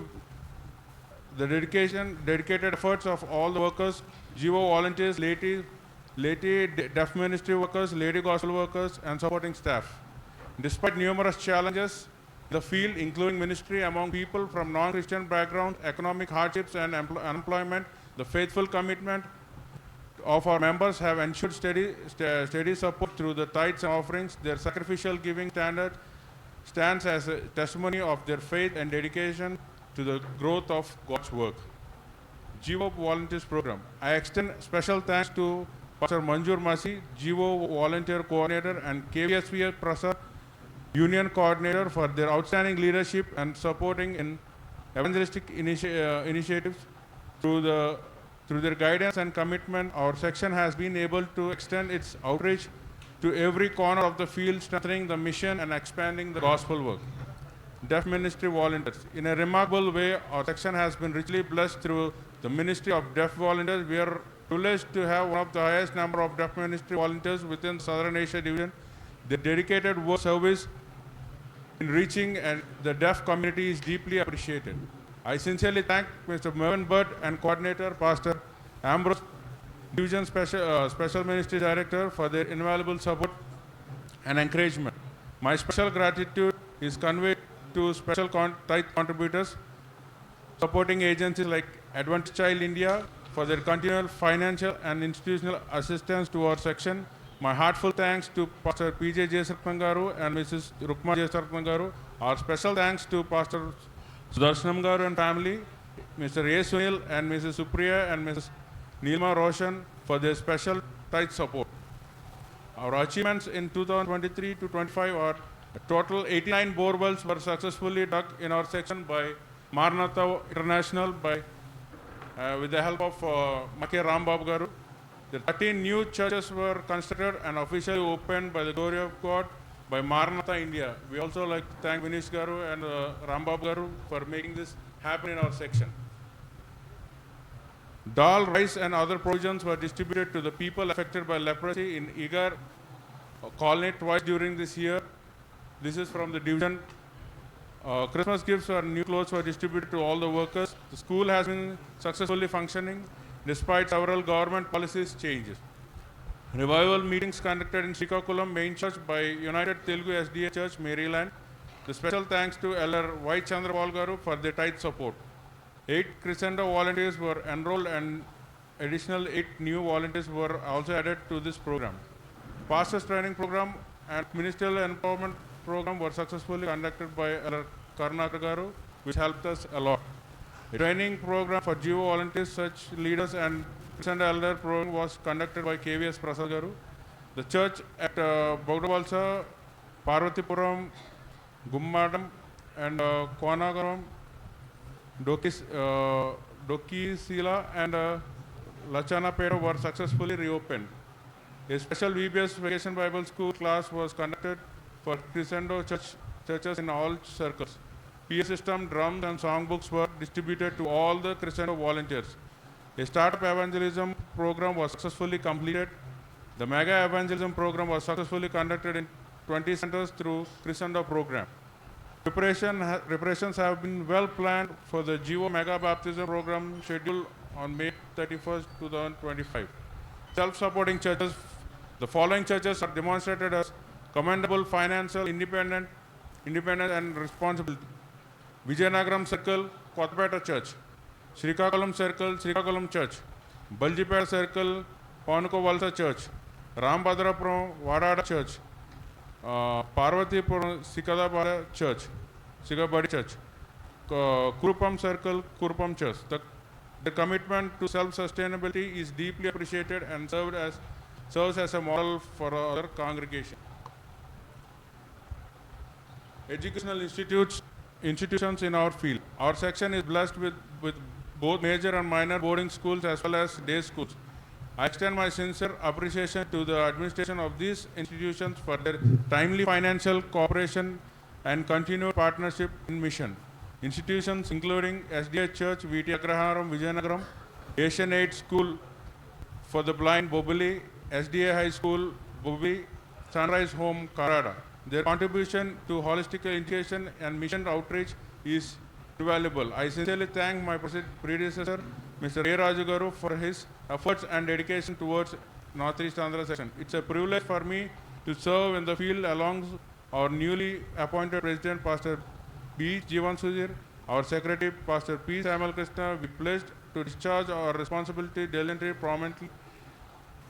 the dedicated efforts of all the workers, GO volunteers, laity, deaf ministry workers, lady gospel workers, and supporting staff. Despite numerous challenges in the field, including ministry among people from non-Christian backgrounds, economic hardships, and unemployment, the faithful commitment of our members have ensured steady support through the tithes and offerings. Their sacrificial giving stands as a testimony of their faith and dedication to the growth of God's work. GO Volunteers Program. I extend special thanks to Pastor Manjur Masi, GO Volunteer Coordinator, and KVSVS Prasad, Union Coordinator, for their outstanding leadership and supporting in evangelistic initiatives. Through their guidance and commitment, our section has been able to extend its outreach to every corner of the field, strengthening the mission and expanding the gospel work. Deaf ministry volunteers. In a remarkable way, our section has been richly blessed through the ministry of deaf volunteers. We are privileged to have one of the highest number of deaf ministry volunteers within Southern Asia Division. Their dedicated work service in reaching and the deaf community is deeply appreciated. I sincerely thank Mr. Mervyn Bird and Coordinator Pastor Ambrose, Division Special Ministry Director, for their invaluable support and encouragement. My special gratitude is conveyed to special tithe contributors, supporting agencies like Advent Child India for their continual financial and institutional assistance to our section. My heartfelt thanks to Pastor P.J. Jesartnam and Mrs. Rukma Jesartnam. Our special thanks to Pastor Sudarshanam Garu and family, Mr. A. Sunil and Mrs. Supriya and Mrs. Neelma Roshan for their special tithe support. Our achievements in 2023 to 25 are a total 89 bore wells were successfully dug in our section by Maranatha International with the help of Make Rambab Garu. The 13 new churches were constructed and officially opened by the glory of God by Maranatha India. We also like to thank Vinish Garu and Rambab Garu for making this happen in our section. Dal, rice and other provisions were distributed to the people affected by leprosy in Igar colony twice during this year. This is from the division. Christmas gifts or new clothes were distributed to all the workers. The school has been successfully functioning despite several government policies changes. Revival meetings conducted in Srikakulam main church by United Telugu SDA Church, Maryland. The special thanks to Elder Y. Chandrapal Garu for their tithe support. 8 Crescendo volunteers were enrolled and additional 8 new volunteers were also added to this program. Pastors training program and ministerial empowerment program were successfully conducted by Karnakar Garu, which helped us a lot. A training program for GO volunteers, such leaders and Christian elder program was conducted by KVS Prasad Garu. The church at Bogdavalsa, Parvatipuram, Gummadam and Konagaram, Dokisila and Lachanapeta were successfully reopened. A special VBS Vacation Bible School class was conducted for Crescendo churches in all circles. PA system, drums and songbooks were distributed to all the Crescendo volunteers. A startup evangelism program was successfully completed. The mega evangelism program was successfully conducted in 20 centers through Crescendo program. Preparations have been well planned for the GO Mega Baptism program scheduled on May 31st, 2025. Self-supporting churches. The following churches are demonstrated as commendable financial independence and responsibility. Vijayanagaram Circle, Kottapeta Church. Srikakulam Circle, Srikakulam Church. Baljipeta Circle, Panuko Valsa Church. Rambhadrapuram, Vadada Church. Parvatipuram, Sikadabada Church. Sikabadi Church. Kurupam Circle, Kurupam Church. The commitment to self-sustainability is deeply appreciated and serves as a model for other congregations. Educational institutions in our field. Our section is blessed with both major and minor boarding schools as well as day schools. I extend my sincere appreciation to the administration of these institutions for their timely financial cooperation and continued partnership in mission. Institutions including SDA Church, VT Agraharam, Vijayanagaram, Asian Aid School for the Blind, Bobili, SDA High School, Bobi, Sunrise Home, Karada. Their contribution to holistic education and mission outreach is invaluable. I sincerely thank my predecessor, Mr. A. Rajagaru, for his efforts and dedication towards Northeast Andhra section. It's a privilege for me to serve in the field along our newly appointed President, Pastor B. Jivan Sudhir, our Secretary, Pastor P. Samuel Krishna. We pledged to discharge our responsibility diligently, promptly,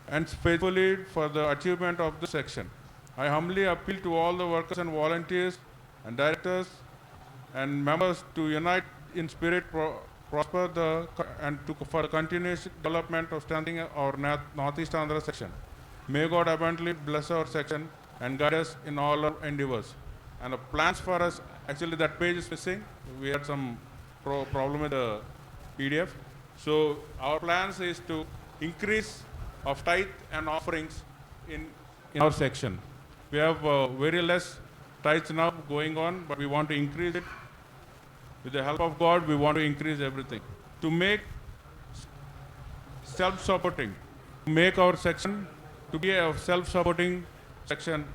and faithfully for the achievement of the section. I humbly appeal to all the workers and volunteers and directors and members to unite in spirit, prosper for the continuous development of strengthening our Northeast Andhra section. May God abundantly bless our section and guide us in all our endeavors. And the plans for us, actually that page is missing. We had some problem with the PDF. So our plans is to increase of tithe and offerings in our section. We have very less tithes now going on, but we want to increase it. With the help of God, we want to increase everything. To make self-supporting, to make our section to be a self-supporting section,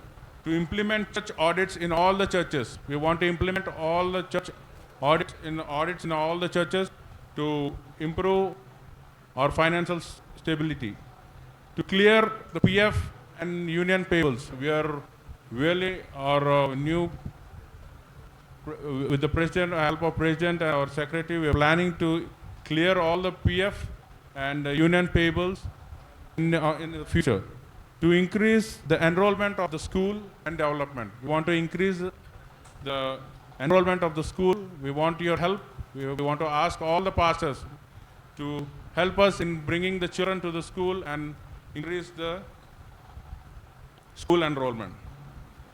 to implement church audits in all the churches. We want to implement all the church audits in all the churches to improve our financial stability. To clear the PF and union payables. We are really with the president, help of president and our secretary, we are planning to clear all the PF and union payables in the future. To increase the enrollment of the school and development. We want to increase the enrollment of the school. We want your help. We want to ask all the pastors to help us in bringing the children to the school and increase the school enrollment.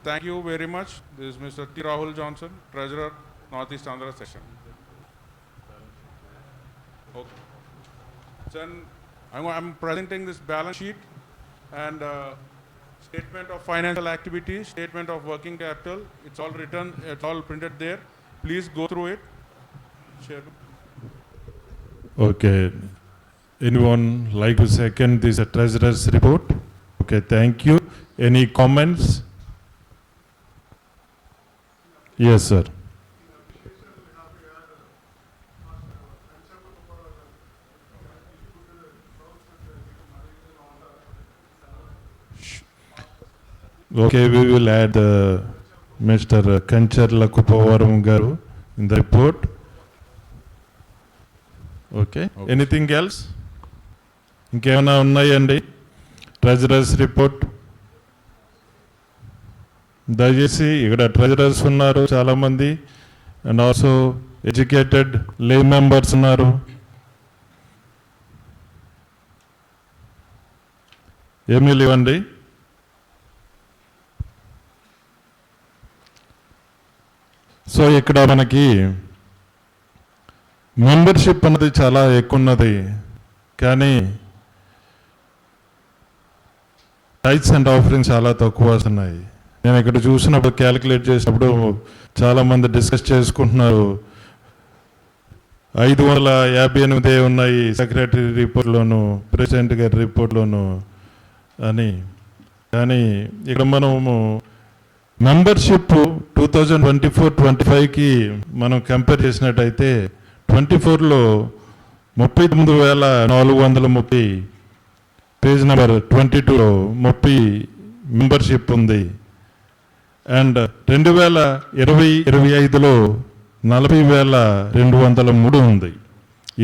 Thank you very much. This is Mr. T. Rahul Johnson, Treasurer, Northeast Andhra Section. Okay. So I'm presenting this balance sheet and statement of financial activities, statement of working capital. It's all written, it's all printed there. Please go through it. Share. Okay. Anyone like to second this treasurer's report? Okay, thank you. Any comments? Yes, sir. Okay, we will add Mr. Kancharla Kupavaram Garu in the report. Okay. Anything else? ఇంకేమైనా ఉన్నాయండి? Treasurers report. దయచేసి ఇక్కడ treasurers ఉన్నారు చాలామంది, and also educated లే members ఉన్నారు. ఏమీ లేవండి. సో ఇక్కడ మనకి మెంబర్షిప్ అన్నది చాలా ఎక్కువ ఉన్నది, కానీ టైట్స్ అండ్ ఆఫరింగ్స్ చాలా తక్కువ వస్తున్నాయి. నేను ఇక్కడ చూసినప్పుడు క్యాలిక్యులేట్ చేసినప్పుడు చాలామంది డిస్కస్ చేసుకుంటున్నారు 558 ఉన్నాయి సెక్రటరీ రిపోర్ట్లోను, ప్రెసిడెంట్ గారి రిపోర్ట్లోను అని. కానీ ఇక్కడ మనము మెంబర్షిప్ 2024-25కి మనం కంపేర్ చేసినట్టయితే 24లో 39,430, పేజ్ నెంబర్ 22లో 30 మెంబర్షిప్ ఉంది. అండ్ 2020-25లో 40,203 ఉంది.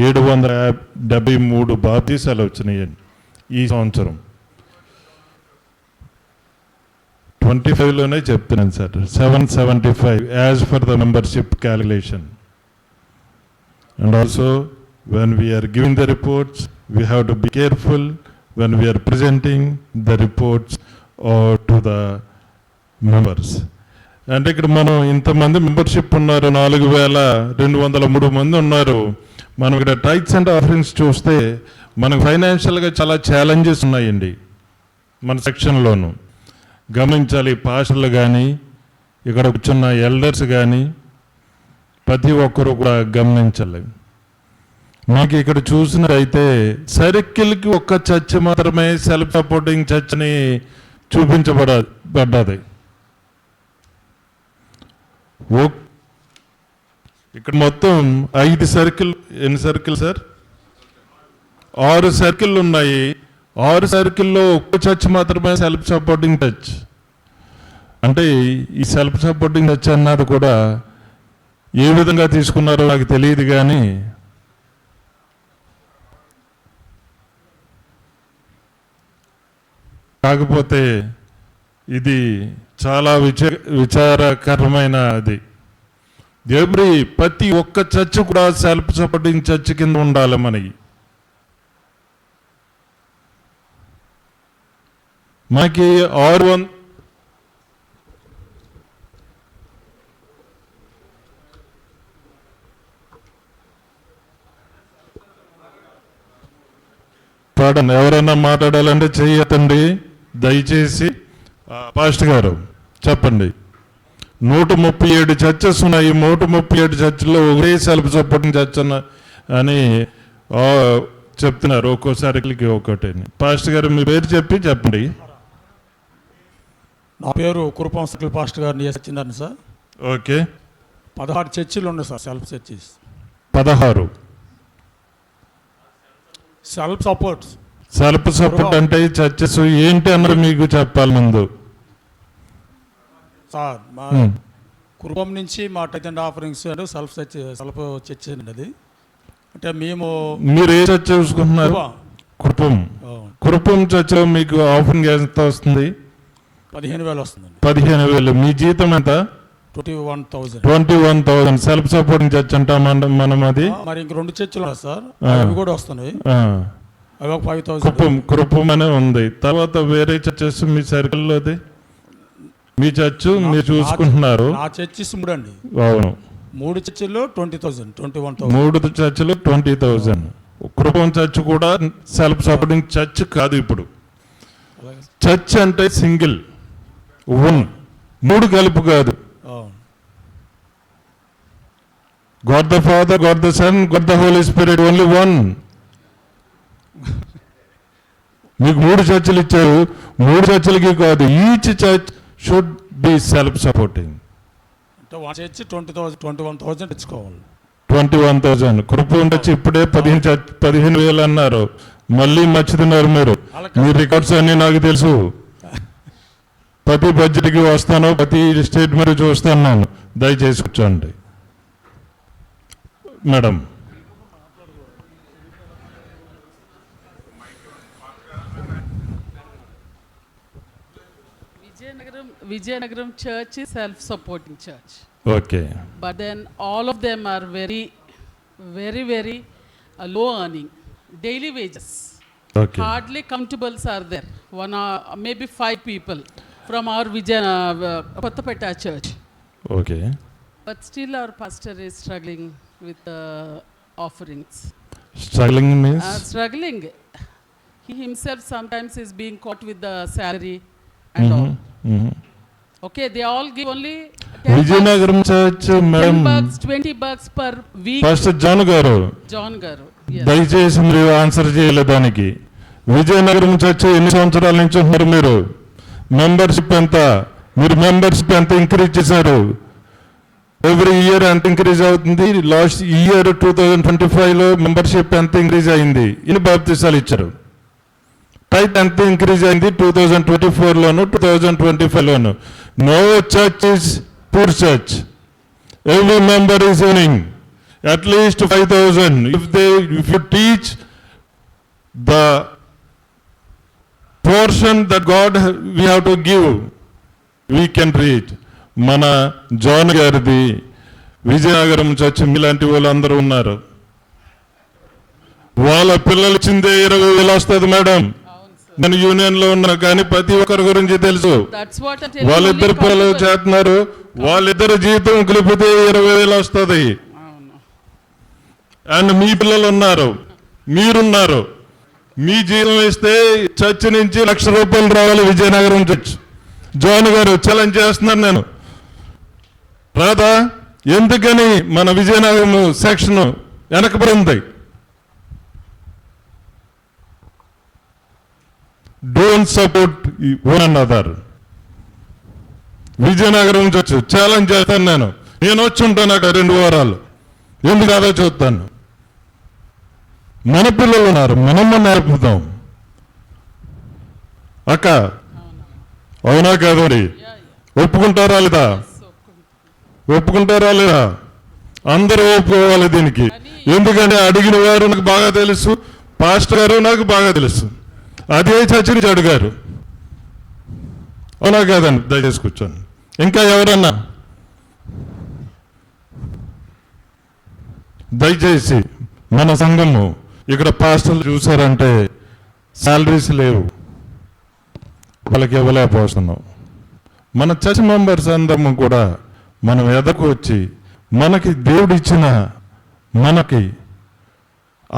773 బాప్తీసాలు వచ్చినాయండి ఈ సంవత్సరం. 25లోనే చెప్తున్నాను sir, 775 as for the membership calculation. And also when we are giving the reports, we have to be careful when we are presenting the reports or to the members. అంటే ఇక్కడ మనం ఇంతమంది మెంబర్షిప్ ఉన్నారు, 4,203 మంది ఉన్నారు. మనం ఇక్కడ టైట్స్ అండ్ ఆఫరింగ్స్ చూస్తే మనకు ఫైనాన్షియల్గా చాలా ఛాలెంజెస్ ఉన్నాయండి మన సెక్షన్లోను. గమనించాలి, పాస్టర్లు కానీ ఇక్కడ కూర్చున్న ఎల్డర్స్ కానీ ప్రతి ఒక్కరు కూడా గమనించాలి. మాకు ఇక్కడ చూసినట్టయితే సర్కిల్కి ఒక్క చర్చ్ మాత్రమే సెల్ఫ్ సపోర్టింగ్ చర్చ్ అని చూపించబడ్డది. ఇక్కడ మొత్తం 5 సర్కిల్, ఎన్ని సర్కిల్ సార్? 6 సర్కిల్ ఉన్నాయి. 6 సర్కిల్లో ఒక్క చర్చ్ మాత్రమే సెల్ఫ్ సపోర్టింగ్ చర్చ్. అంటే ఈ సెల్ఫ్ సపోర్టింగ్ చర్చ్ అన్నది కూడా ఏ విధంగా తీసుకున్నారో నాకు తెలియదు, కానీ కాకపోతే ఇది చాలా విచారకరమైనది. ప్రతి ఒక్క చర్చ్ కూడా సెల్ఫ్ సపోర్టింగ్ చర్చ్ కింద ఉండాలి మనకి. మనకి 600 పాడండి. ఎవరైనా మాట్లాడాలంటే చెయ్యతండి దయచేసి. పాస్టర్ గారు చెప్పండి. 137 చర్చెస్ ఉన్నాయి. 137 చర్చిలో ఒకే సెల్ఫ్ సపోర్టింగ్ చర్చ్ అని చెప్తున్నారు. ఒక్కోసారికి ఒకటి. పాస్టర్ గారు మీ పేరు చెప్పండి. నా పేరు కురుపాం సర్కిల్ పాస్టర్ గారు సత్యనారాయణ సార్. ఓకే. 16 చర్చిలు ఉన్నాయి sir, self churches 16. Self support. Self support అంటే చర్చెస్ ఏంటి అన్నారు మీకు చెప్పాలి ముందు సార్. మా కురుపం నుంచి మా టైట్ అండ్ ఆఫరింగ్స్ అంటే సెల్ఫ్ చర్చ్ అండి. అది అంటే మీరు ఏ చర్చ్ చూసుకుంటున్నారు? కురుపం చర్చ్లో మీకు ఆఫరింగ్ ఎంత వస్తుంది? 15,000 వస్తుందండి. 15,000. మీ జీతం ఎంత? 21,000. సెల్ఫ్ సపోర్టింగ్ చర్చ్ అంటాం మనం. అది మరి ఇంక 2 చర్చిలు సార్, అవి కూడా వస్తున్నాయి. అవి ఒక 5,000. కురుపం అనే ఉంది. తర్వాత వేరే చర్చెస్ మీ సర్కిల్లోది మీ చర్చ్ మీరు చూసుకుంటున్నారు? నా చర్చిస్ 3 అండి. అవును. 3 చర్చిల్లో 20,000, 21,000. 3 చర్చిలు 20,000. కురుపం చర్చ్ కూడా సెల్ఫ్ సపోర్టింగ్ చర్చ్ కాదు. ఇప్పుడు చర్చ్ అంటే సింగిల్, 3 కలిపి కాదు. God the Father, God the Son, God the Holy Spirit, only one. మీకు 3 చర్చలు ఇచ్చారు. 3 చర్చలకి కాదు. Each church should be self supporting. అంటే చర్చ్ 21,000 ఇచ్చుకోవాలి. 21,000. కురుపం చర్చ్ ఇప్పుడే 15,000 అన్నారు. మళ్ళీ మర్చితున్నారు మీరు. మీ రికార్డ్స్ అన్నీ నాకు తెలుసు. ప్రతి బడ్జెట్కి వస్తాను, ప్రతి స్టేట్ మీద చూస్తాను. దయచేసి కూర్చోండి madam. Vijayanagaram church is self-supporting church. Okay. But then all of them are very low earning, daily wages. Okay. Hardly countables are there. One or maybe 5 people from our Kottapeta church. Okay. But still our pastor is struggling with the offerings. Struggling means Struggling. He himself sometimes is being caught with the salary and all. Okay, they all give only 10 Vizianagaram church madam bucks, 20 bucks per week. Pastor John garu John Garu. Yes. దయచేసి మీరు answer చేయలేదు దానికి. Vizianagaram church ఎన్ని సంవత్సరాల నుంచి ఉంటున్నారు మీరు? Membership ఎంత? మీరు మెంబర్షిప్ ఎంత ఇంక్రీజ్ చేశారు? ఎవ్రీ ఇయర్ ఎంత ఇంక్రీజ్ అవుతుంది? లాస్ట్ ఇయర్ 2025లో మెంబర్షిప్ ఎంత ఇంక్రీజ్ అయింది? ఇన్ని బాప్తిసాలు ఇచ్చారు. టైట్ ఎంత ఇంక్రీజ్ అయింది 2024లోను 2025లోను? No church is poor church. Every member is earning at least 5,000. If you teach the portion that God we have to give, we can reach. మన జాన్ గారిది విజయనగరం చర్చ్ మీలాంటి వాళ్ళు అందరూ ఉన్నారు. వాళ్ళ పిల్లలు ఇచ్చిందే 20,000 వస్తుంది మేడం. నేను యూనియన్ లో ఉన్నా కానీ ప్రతి ఒక్కరి గురించి తెలుసు. That's what I'm telling వాళ్ళిద్దరు you. పిల్లలు చేస్తున్నారు. వాళ్ళిద్దరు జీవితం కలిపితే 20,000 వస్తుంది. అండ్ మీ పిల్లలు ఉన్నారు, మీరున్నారు. మీ జీతం ఇస్తే చర్చ్ నుంచి ₹1,00,000 రావాలి Vizianagaram church. John garu challenge చేస్తున్నాను నేను. రాదా? ఎందుకని మన విజయనగరం సెక్షన్ వెనకబడింది? Don't support one another. Vizianagaram church challenge చేస్తాను నేను. నేను వచ్చి ఉంటాను అక్కడ 2 వారాలు. ఎందుకు అదో చూస్తాను. మన పిల్లలు ఉన్నారు, మనమ్మ నేర్పుతాం. అక్క అవునా కాదండి? ఒప్పుకుంటారా లేదా? ఒప్పుకుంటారా లేదా? అందరూ ఒప్పుకోవాలి దీనికి. ఎందుకంటే అడిగిన వారు నాకు బాగా తెలుసు, పాస్టర్ గారు నాకు బాగా తెలుసు. అదే చర్చ నుంచి అడిగారు. అవునా కాదండి? దయచేసి కూర్చోండి. ఇంకా ఎవరన్నా దయచేసి మన సంఘము ఇక్కడ పాస్టర్లు చూసారంటే శాలరీస్ లేవు, వాళ్ళకి ఇవ్వలేకపోతున్నాం. మన చర్చ్ మెంబర్స్ అందరము కూడా మనం ఎదకు వచ్చి మనకి దేవుడు ఇచ్చిన మనకి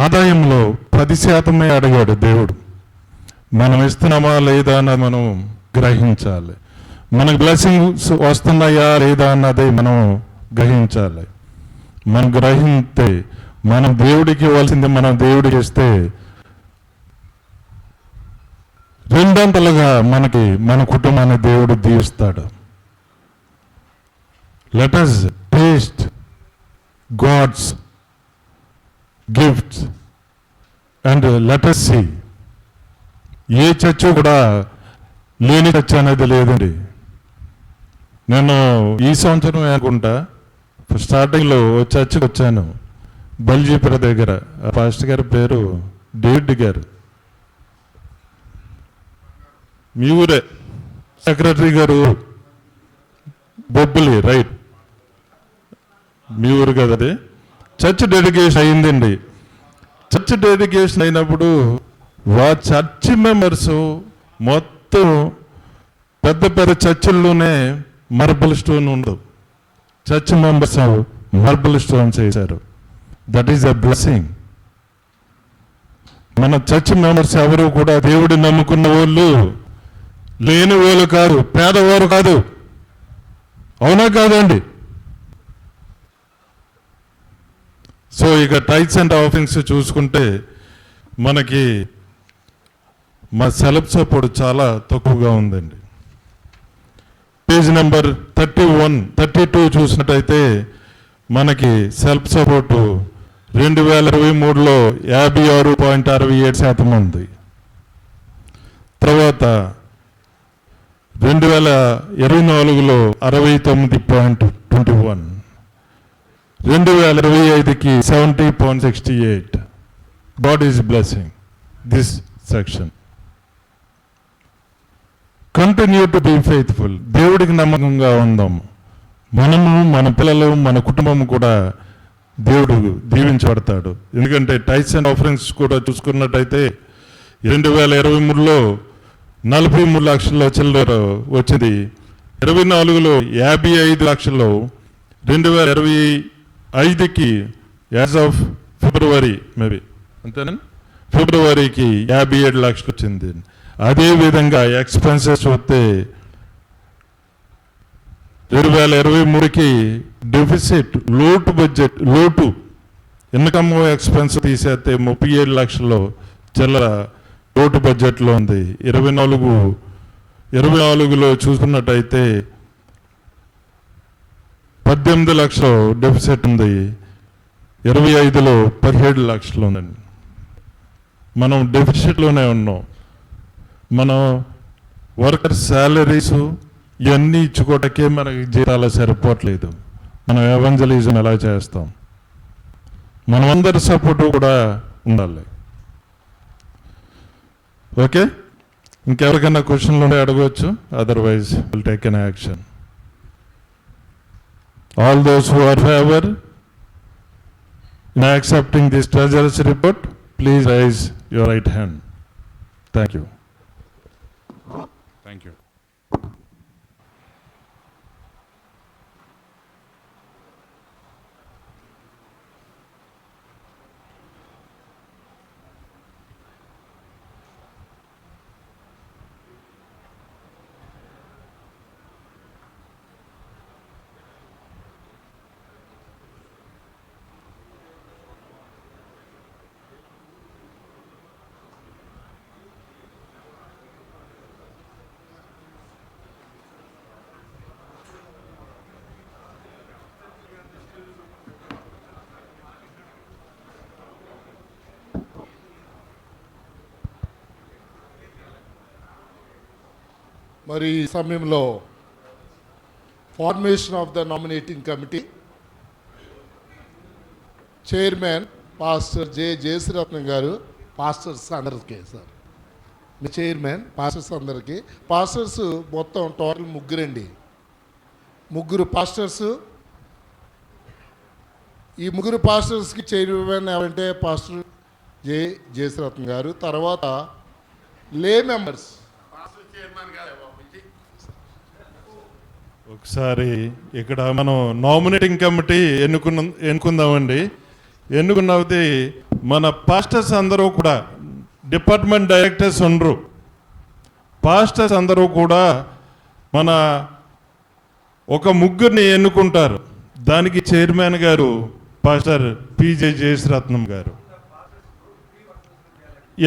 ఆదాయంలో 10% అడిగాడు దేవుడు. మనం ఇస్తున్నామా లేదా అన్నది మనం గ్రహించాలి. మనకు బ్లెస్సింగ్స్ వస్తున్నాయా లేదా అన్నది మనం గ్రహించాలి. మనం గ్రహిస్తే మనం దేవుడికి ఇవ్వాల్సింది మనం దేవుడికి ఇస్తే 2 మనకి మన కుటుంబాన్ని దేవుడు దీవిస్తాడు. Let us taste God's gifts and let us see. ఏ చర్చ్ కూడా లేని చర్చ్ అనేది లేదండి. నేను ఈ సంవత్సరం అనుకుంటా స్టార్టింగ్లో చర్చ్కి వచ్చాను బల్జీపుర దగ్గర. ఆ పాస్టర్ గారి పేరు డేవిడ్ గారు. మీ ఊరే, సెక్రటరీ గారు బొబ్బులి, రైట్? మీ ఊరు కదా అది. చర్చ్ డెడికేషన్ అయిందండి. చర్చ్ డెడికేషన్ అయినప్పుడు చర్చ్ మెంబర్స్ మొత్తం పెద్ద పెద్ద చర్చిల్లోనే మార్బుల్ స్టోన్ ఉండదు. చర్చ్ మెంబర్స్ మార్బుల్ స్టోన్స్ వేశారు. That is a blessing. మన చర్చ్ మెంబర్స్ ఎవరు కూడా దేవుడి నమ్ముకున్న వాళ్ళు లేని వాళ్ళు కాదు, పేదవారు కాదు. అవునా కాదండి? సో ఇక టైట్స్ అండ్ ఆఫరింగ్స్ చూసుకుంటే మనకి మా సెల్ఫ్ సపోర్ట్ చాలా తక్కువగా ఉందండి. పేజ్ నెంబర్ 32 చూసినట్టయితే మనకి సెల్ఫ్ సపోర్టు 2023లో 56.67% ఉంది. తర్వాత 2024లో 69.21, 2025కి 70.68. God is blessing this section. Continue to be faithful. దేవుడికి నమ్మకంగా ఉందాం. మనము, మన పిల్లలు, మన కుటుంబం కూడా దేవుడు దీవించబడతాడు. ఎందుకంటే టైట్స్ అండ్ ఆఫరింగ్స్ కూడా చూసుకున్నట్టయితే 2023లో 43 లక్షల చిల్లర వచ్చింది. 24లో 55 లక్షలు, 2025కి యాజ్ ఆఫ్ ఫిబ్రవరి మేబీ అంతేనా, ఫిబ్రవరికి 57 లక్షలు వచ్చింది. అదేవిధంగా ఎక్స్పెన్సెస్ వస్తే 2023కి డెఫిసిట్, లోటు ఇన్కమ్ ఎక్స్పెన్స్ తీసేస్తే 37 లక్షలు చిల్లర లోటు బడ్జెట్లో ఉంది. 24లో చూసుకున్నట్టయితే 18 లక్షలు డెఫిసిట్ ఉంది. 25లో 17 లక్షలు ఉందండి. మనం డెఫిసిట్లోనే ఉన్నాం. మనం వర్కర్ శాలరీస్ ఇవన్నీ ఇచ్చుకోవటానికే మనకి జీతాలు సరిపోవట్లేదు. మనం ఎవంజలిజం ఎలా చేస్తాం? మనమందరి సపోర్టు కూడా ఉండాలి. ఓకే, ఇంకెవరికైనా క్వశ్చన్లు ఉంటే అడగవచ్చు. Otherwise will take an action. All those who are favour in accepting this treasurer's report, please raise your right hand. Thank you. Thank you. మరి ఈ సమయంలో formation of the nominating committee chairman pastor Jesaratnam garu, pastors అందరికీ sir, మీ chairman pastors అందరికీ. Pastors మొత్తం total ముగ్గురండి, ముగ్గురు pastors. ఈ ముగ్గురు పాస్టర్స్కి చైర్మన్ ఎవరంటే పాస్టర్ జేసరత్నం గారు. తర్వాత లే మెంబర్స్ ఒకసారి ఇక్కడ మనం నామినేటింగ్ కమిటీ ఎన్నుకుందామండి. ఎన్నుకున్నది మన పాస్టర్స్ అందరూ కూడా, డిపార్ట్మెంట్ డైరెక్టర్స్ ఉండరు, పాస్టర్స్ అందరూ కూడా మన ఒక ముగ్గురిని ఎన్నుకుంటారు. దానికి చైర్మన్ గారు పాస్టర్ పిజే జేసరత్నం గారు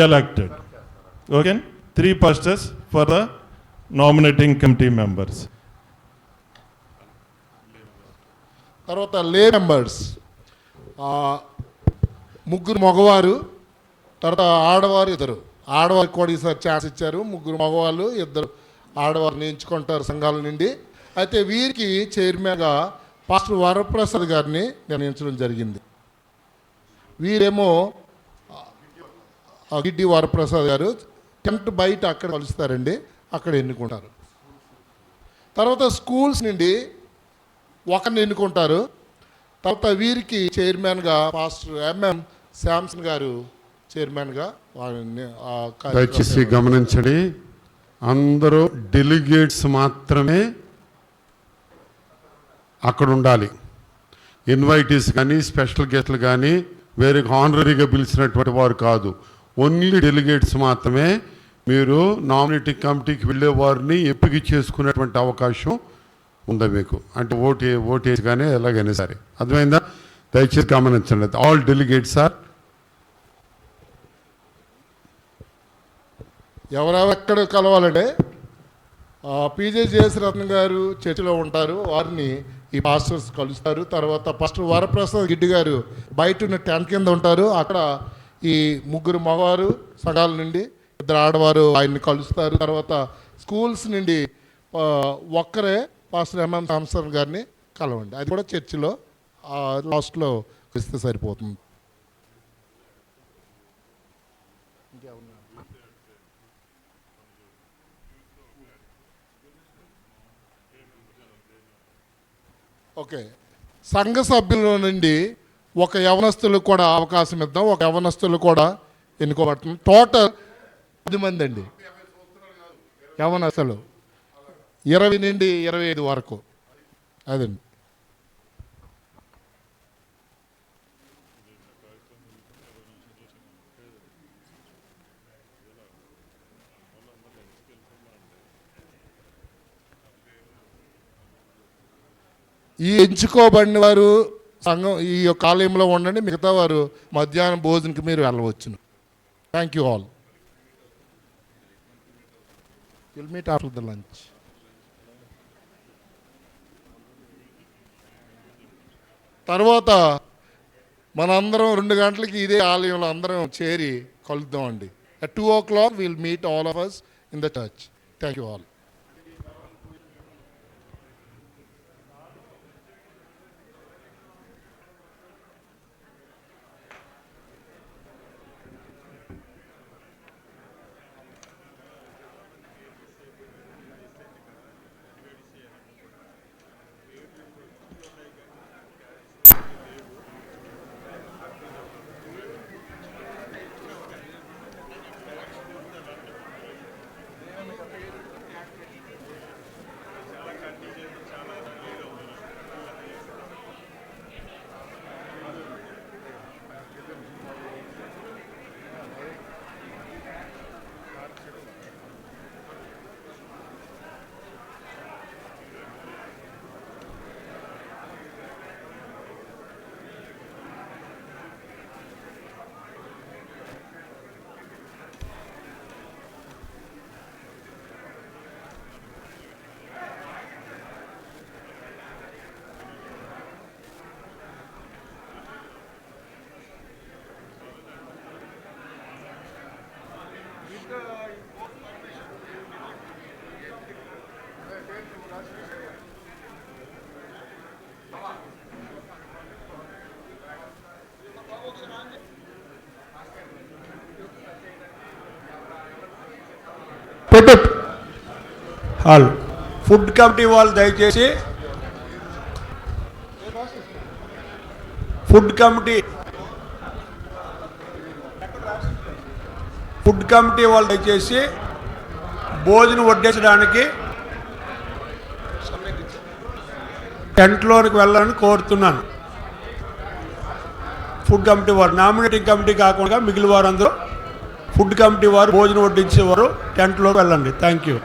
elected. Okay, 3 pastors for the nominating committee members. తర్వాత లే మెంబర్స్ ముగ్గురు మగవారు, తర్వాత ఆడవారు ఇద్దరు. ఆడవారికి కూడా ఈసారి ఛాన్స్ ఇచ్చారు. ముగ్గురు మగవాళ్ళు, ఇద్దరు ఆడవారిని ఎంచుకుంటారు సంఘాల నుండి. అయితే వీరికి చైర్మన్గా పాస్టర్ వరప్రసాద్ గారిని నిర్ణయించడం జరిగింది. వీరేమో గిడ్డి వరప్రసాద్ గారు టెంట్ బయట అక్కడ కలుస్తారండి, అక్కడ ఎన్నుకుంటారు. తర్వాత స్కూల్స్ నుండి ఒకరిని ఎన్నుకుంటారు. తర్వాత వీరికి చైర్మన్గా పాస్టర్ ఎంఎం శాంసన్ గారు చైర్మన్గా వారిని దయచేసి గమనించండి, అందరూ డెలిగేట్స్ మాత్రమే అక్కడ ఉండాలి. ఇన్వైటీస్ కానీ స్పెషల్ గెస్ట్లు కానీ వేరే హానరీగా పిలిచినటువంటి వారు కాదు. ఓన్లీ డెలిగేట్స్ మాత్రమే. మీరు నామినేటింగ్ కమిటీకి వెళ్ళే వారిని ఎంపిక చేసుకునేటువంటి అవకాశం ఉందా మీకు? అంటే ఓటేసి కానీ ఎలాగైనా సరే. అర్థమైందా? దయచేసి గమనించండి. ఆల్ డెలిగేట్స్ ఆర్ ఎవరెక్కడ కలవాలంటే పిజే జేసరత్నం గారు చర్చిలో ఉంటారు, వారిని ఈ పాస్టర్స్ కలుస్తారు. తర్వాత పాస్టర్ వరప్రసాద్ గిడ్డి గారు బయట ఉన్న టెంట్ కింద ఉంటారు. అక్కడ ఈ ముగ్గురు మగవారు సంఘాల నుండి, ఇద్దరు ఆడవారు ఆయన్ని కలుస్తారు. తర్వాత స్కూల్స్ నుండి ఒక్కరే పాస్టర్ ఎంఎం శాంసన్ గారిని కలవండి. అది కూడా చర్చిలో లాస్ట్లో ఇస్తే సరిపోతుంది. ఓకే, సంఘ సభ్యుల నుండి ఒక యవనస్తులకు కూడా అవకాశం ఇద్దాం. ఒక యవనస్తులు కూడా ఎన్నుకోబడుతుంది. టోటల్ 10 మంది అండి యవనస్తులు, 20 నుండి 25 వరకు. అదండి. ఈ ఎంచుకోబడిన వారు సంఘం ఈ యొక్క ఆలయంలో ఉండండి, మిగతా వారు మధ్యాహ్నం భోజనంకి మీరు వెళ్ళవచ్చును. Thank you all. Will meet after the lunch. తర్వాత మనందరం 2 గంటలకి ఇదే ఆలయంలో అందరం చేరి కలుద్దామండి. At 2 o'clock we'll meet all of us in the church. Thank you all. Hall food committee వాళ్ళు దయచేసి ఫుడ్ కమిటీ వాళ్ళు దయచేసి భోజనం వడ్డించడానికి టెంట్లోనికి వెళ్ళాలని కోరుతున్నాను. ఫుడ్ కమిటీ వారు, నామినేటింగ్ కమిటీ కాకుండా మిగిలిన వారు అందరూ ఫుడ్ కమిటీ వారు భోజనం వడ్డించేవారు టెంట్లోకి వెళ్ళండి. Thank you.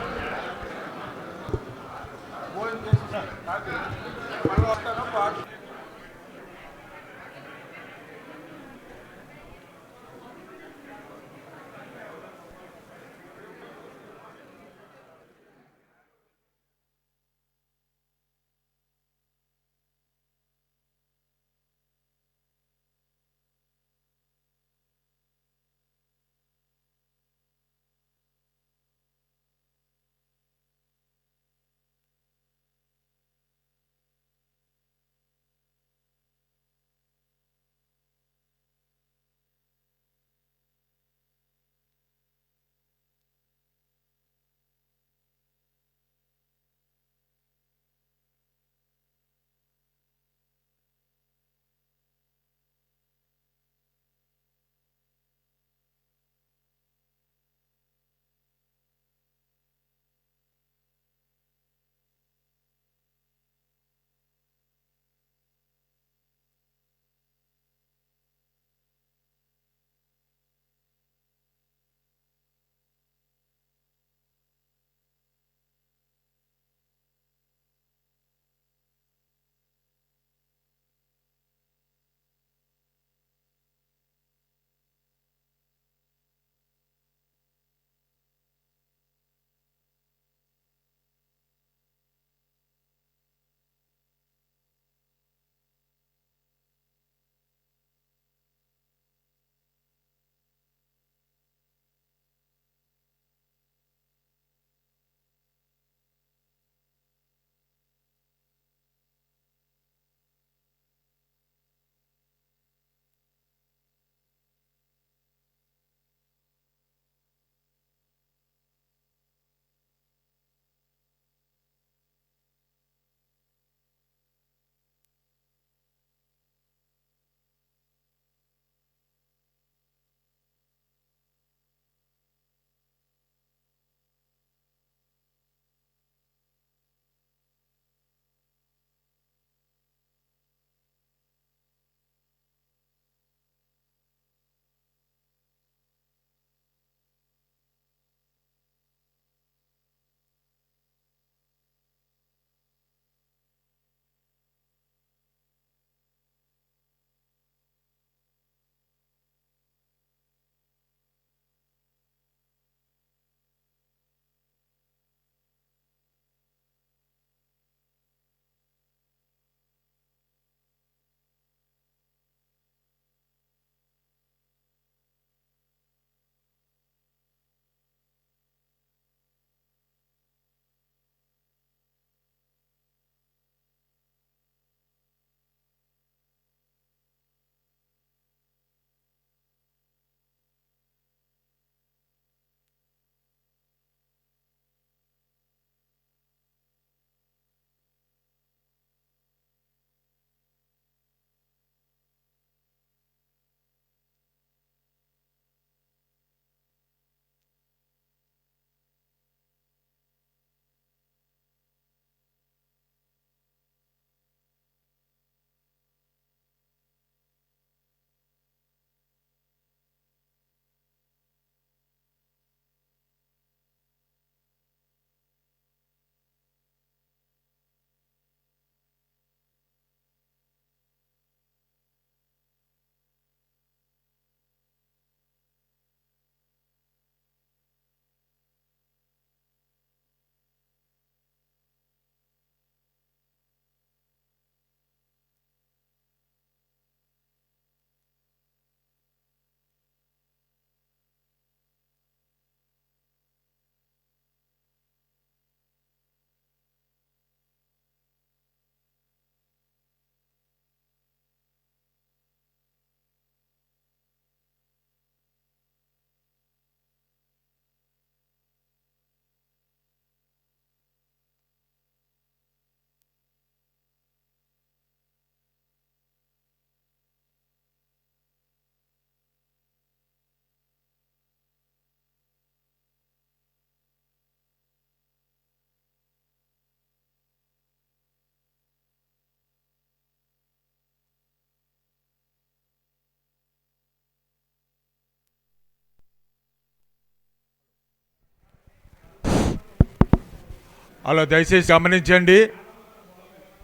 అలా దయచేసి గమనించండి.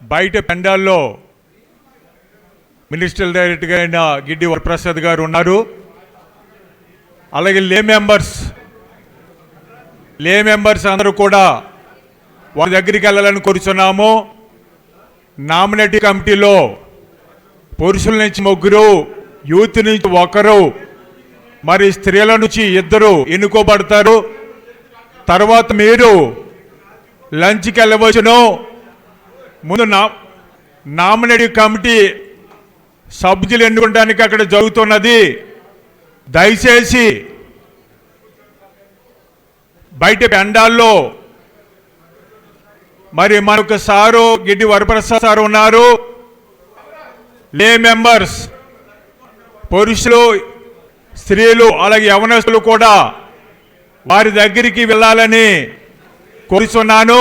బయట పెండాల్లో మినిస్టర్ డైరెక్టర్ అయిన గిడ్డి వరప్రసాద్ గారు ఉన్నారు. అలాగే లే మెంబర్స్ అందరూ కూడా వారి దగ్గరికి వెళ్ళాలని కోరుచున్నాము. నామినేటింగ్ కమిటీలో పురుషుల నుంచి 3, యూత్ నుంచి 1, మరి స్త్రీల నుంచి 2 ఎన్నుకోబడతారు. తర్వాత మీరు లంచ్కి వెళ్ళవచ్చును. ముందు నామినేటింగ్ కమిటీ సభ్యులు ఎన్నుకోవడానికి అక్కడ జరుగుతున్నది. దయచేసి బయట పెండాల్లో మరి మనకు సారు గిడ్డి వరప్రసాద్ సార్ ఉన్నారు. లే మెంబర్స్ పురుషులు, స్త్రీలు, అలాగే యవనస్తులు కూడా వారి దగ్గరికి వెళ్ళాలని కోరుచున్నాను.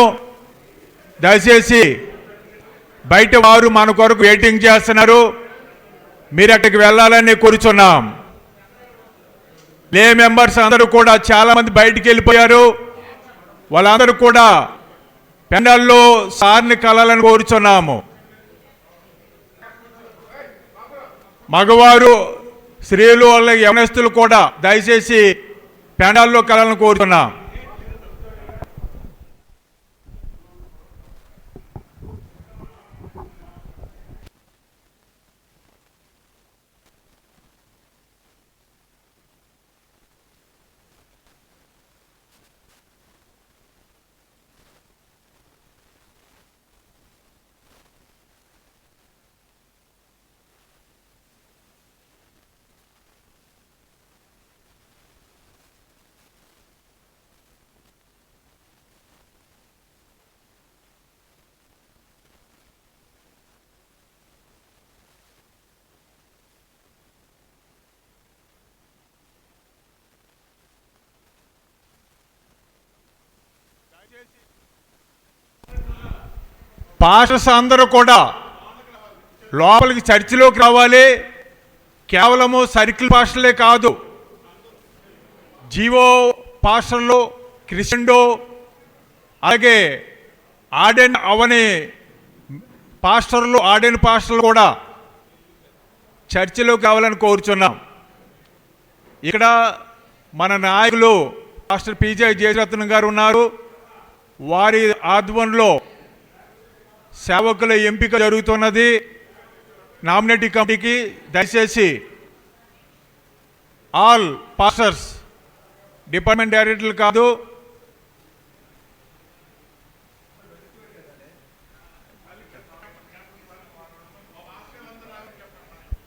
దయచేసి బయట వారు మన కొరకు వెయిటింగ్ చేస్తున్నారు. మీరు అక్కడికి వెళ్ళాలని కోరుచున్నాం. లే మెంబర్స్ అందరూ కూడా చాలామంది బయటికి వెళ్ళిపోయారు. వాళ్ళందరూ కూడా పెండాల్లో సార్ని కలాలని కోరుచున్నాము. మగవారు, స్త్రీలు, అలాగే యవనస్తులు కూడా దయచేసి పెండాల్లో కలాలని కోరుతున్నాం. పాస్టర్స్ అందరూ కూడా లోపలికి చర్చిలోకి రావాలి. కేవలము సర్కిల్ పాస్టర్లే కాదు, జీవో పాస్టర్లు, క్రిస్టియన్లు, అలాగే ఆర్డెన్ అవని పాస్టర్లు, ఆర్డెన్ పాస్టర్లు కూడా చర్చిలోకి రావాలని కోరుచున్నాం. ఇక్కడ మన నాయకులు పాస్టర్ పిజే జయరత్నం గారు ఉన్నారు. వారి ఆధ్వర్యంలో సేవకుల ఎంపిక జరుగుతున్నది నామినేటింగ్ కమిటీకి. దయచేసి ఆల్ పాస్టర్స్, డిపార్ట్మెంట్ డైరెక్టర్లు కాదు,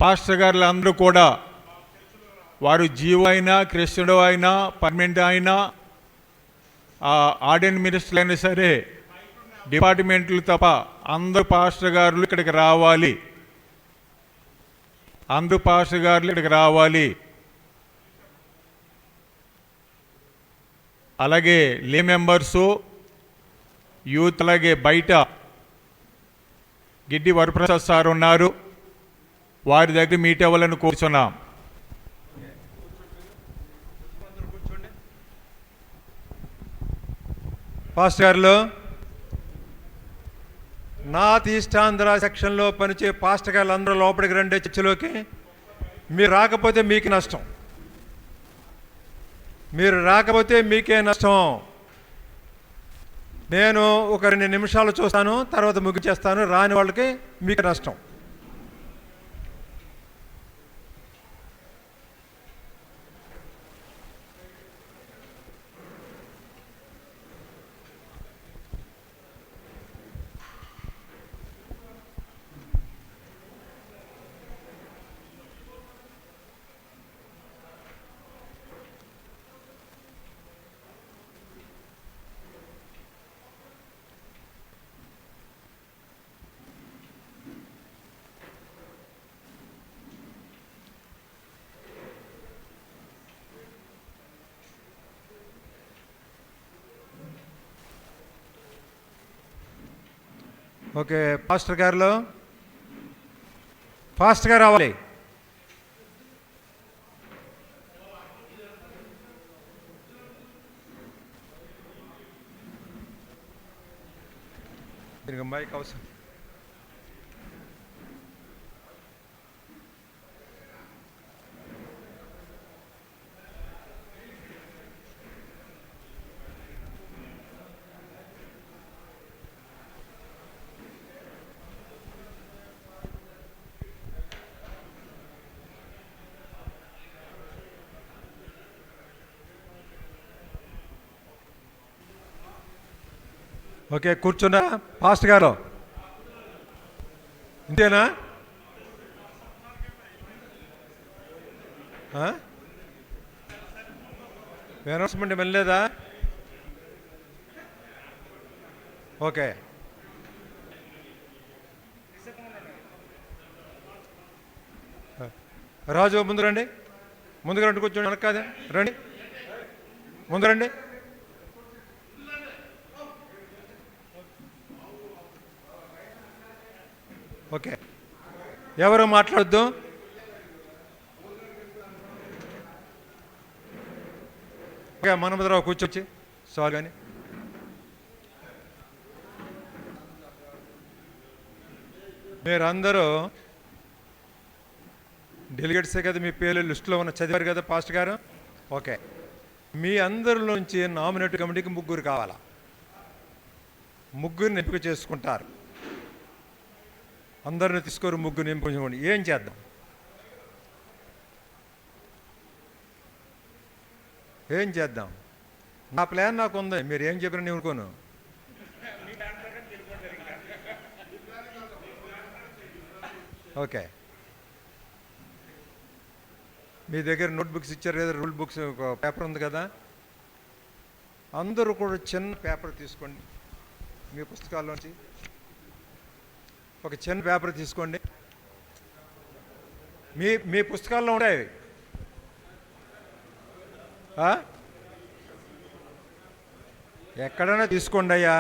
పాస్టర్ గారులు అందరూ కూడా వారు జీవో అయినా, క్రిస్టియన్ అయినా, పర్మనెంట్ అయినా, ఆర్డినరీ మినిస్టర్లు అయినా సరే, డిపార్ట్మెంట్లు తప్ప అందరూ పాస్టర్ గారులు ఇక్కడికి రావాలి. అందరూ పాస్టర్ గారులు ఇక్కడికి రావాలి. అలాగే లే మెంబర్సు, యూత్, అలాగే బయట గిడ్డి వరప్రసాద్ సార్ ఉన్నారు. వారి దగ్గర మీట్ అవ్వాలని కూర్చున్నాం. పాస్టర్ గారు, నార్త్ ఈస్ట్ ఆంధ్ర సెక్షన్లో పనిచే పాస్టర్ గారు అందరూ లోపలికి రండి చర్చిలోకి. మీరు రాకపోతే మీకు నష్టం, మీరు రాకపోతే మీకే నష్టం. నేను ఒక 2 నిమిషాలు చూస్తాను, తర్వాత ముగించేస్తాను. రాని వాళ్ళకి మీకు నష్టం. ఓకే, పాస్టర్ గారు ఫాస్ట్గా రావాలి. దీనికి మైక్ అవసరం. ఓకే, కూర్చున్నా పాస్టర్ గారు. ఇంతేనా? అనౌన్స్మెంట్ వెళ్ళలేదా? ఓకే, రాజు ముందు రండి, ముందుగా రండి, కూర్చోండి. వెనక కాదా, రండి, ముందు రండి. ఓకే, ఎవరు మాట్లాడద్దు. ఓకే, మనమరావు కూర్చోచ్చి సార్ కానీ. మీరందరూ డెలిగేట్సే కదా, మీ పేర్లు లిస్టులో ఉన్న చదివారు కదా పాస్టర్ గారు. ఓకే, మీ అందరిలో నుంచి నామినేట్ కమిటీకి ముగ్గురు కావాలా, ముగ్గురిని ఎంపిక చేసుకుంటారు. అందరిని తీసుకోరు, ముగ్గురు నింపుకోండి. ఏం చేద్దాం? ఏం చేద్దాం? నా ప్లాన్ నాకు ఉంది, మీరు ఏం చెప్పినా నేను అనుకోను. ఓకే, మీ దగ్గర నోట్ బుక్స్ ఇచ్చారు కదా, రూల్ బుక్స్, పేపర్ ఉంది కదా, అందరూ కూడా చిన్న పేపర్ తీసుకోండి. మీ పుస్తకాల్లోంచి ఒక చిన్న పేపర్ తీసుకోండి. మీ పుస్తకాల్లో ఉంటాయి. ఎక్కడైనా తీసుకోండి అయ్యా.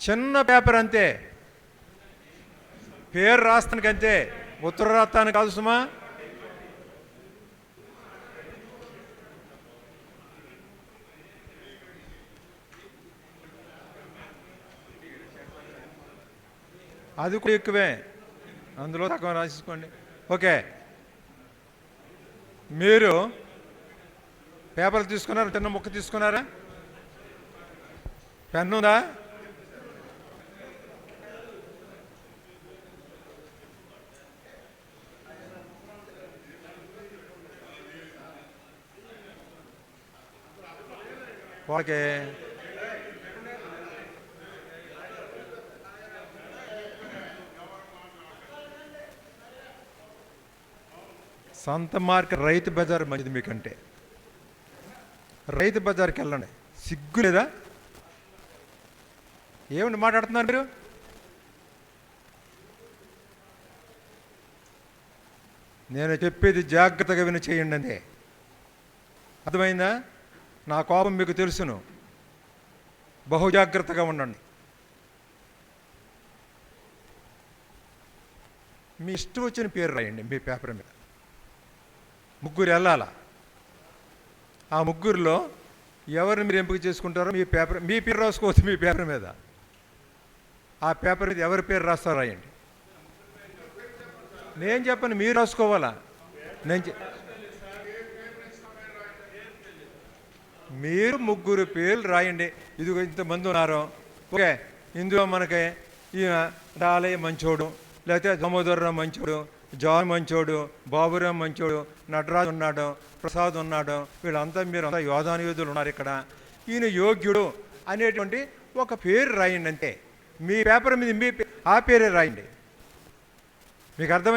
చిన్న పేపర్ అంతే, పేరు రాస్తానికి అంతే, ఉత్తర రాస్తానికి కాదు సుమా. అది కూడా ఎక్కువే, అందులో తక్కువ రాసేసుకోండి. ఓకే, మీరు పేపర్లు తీసుకున్నారా? చిన్న ముక్క తీసుకున్నారా? పెన్ను ఉందా? ఓకే, సంత మార్కెట్, రైతు బజార్ మంచిది మీకంటే. రైతు బజార్కి వెళ్ళండి. సిగ్గు లేదా? ఏమిటి మాట్లాడుతున్నారు మీరు? నేను చెప్పేది జాగ్రత్తగా విని చేయండి అంతే, అర్థమైందా? నా కోపం మీకు తెలుసును, బహుజాగ్రత్తగా ఉండండి. మీ ఇష్టం వచ్చిన పేరు రాయండి మీ పేపర్ మీద. ముగ్గురు వెళ్ళాల. ఆ ముగ్గురులో ఎవరిని మీరు ఎంపిక చేసుకుంటారో మీ పేరు రాసుకోవచ్చు మీ పేపర్ మీద. ఆ పేపర్ మీద ఎవరి పేరు రాస్తారో రాయండి. నేను చెప్పను, మీరు రాసుకోవాలా. మీరు ముగ్గురు పేర్లు రాయండి. ఇదిగో ఇంతమంది ఉన్నారు. ఓకే, ఇందులో మనకి ఈయన డాలయ్య మంచోడు, లేకపోతే దామోదరరావు మంచోడు, జాన్ మంచోడు, బాబురావు మంచోడు, నటరాజు ఉన్నాడు, ప్రసాద్ ఉన్నాడు, వీళ్ళంతా మీరంతా యోధానుయోధులు ఉన్నారు ఇక్కడ. ఈయన యోగ్యుడు అనేటువంటి ఒక పేరు రాయండి అంతే. మీ పేపర్ మీద ఆ పేరే రాయండి. మీకు అర్థమైంది?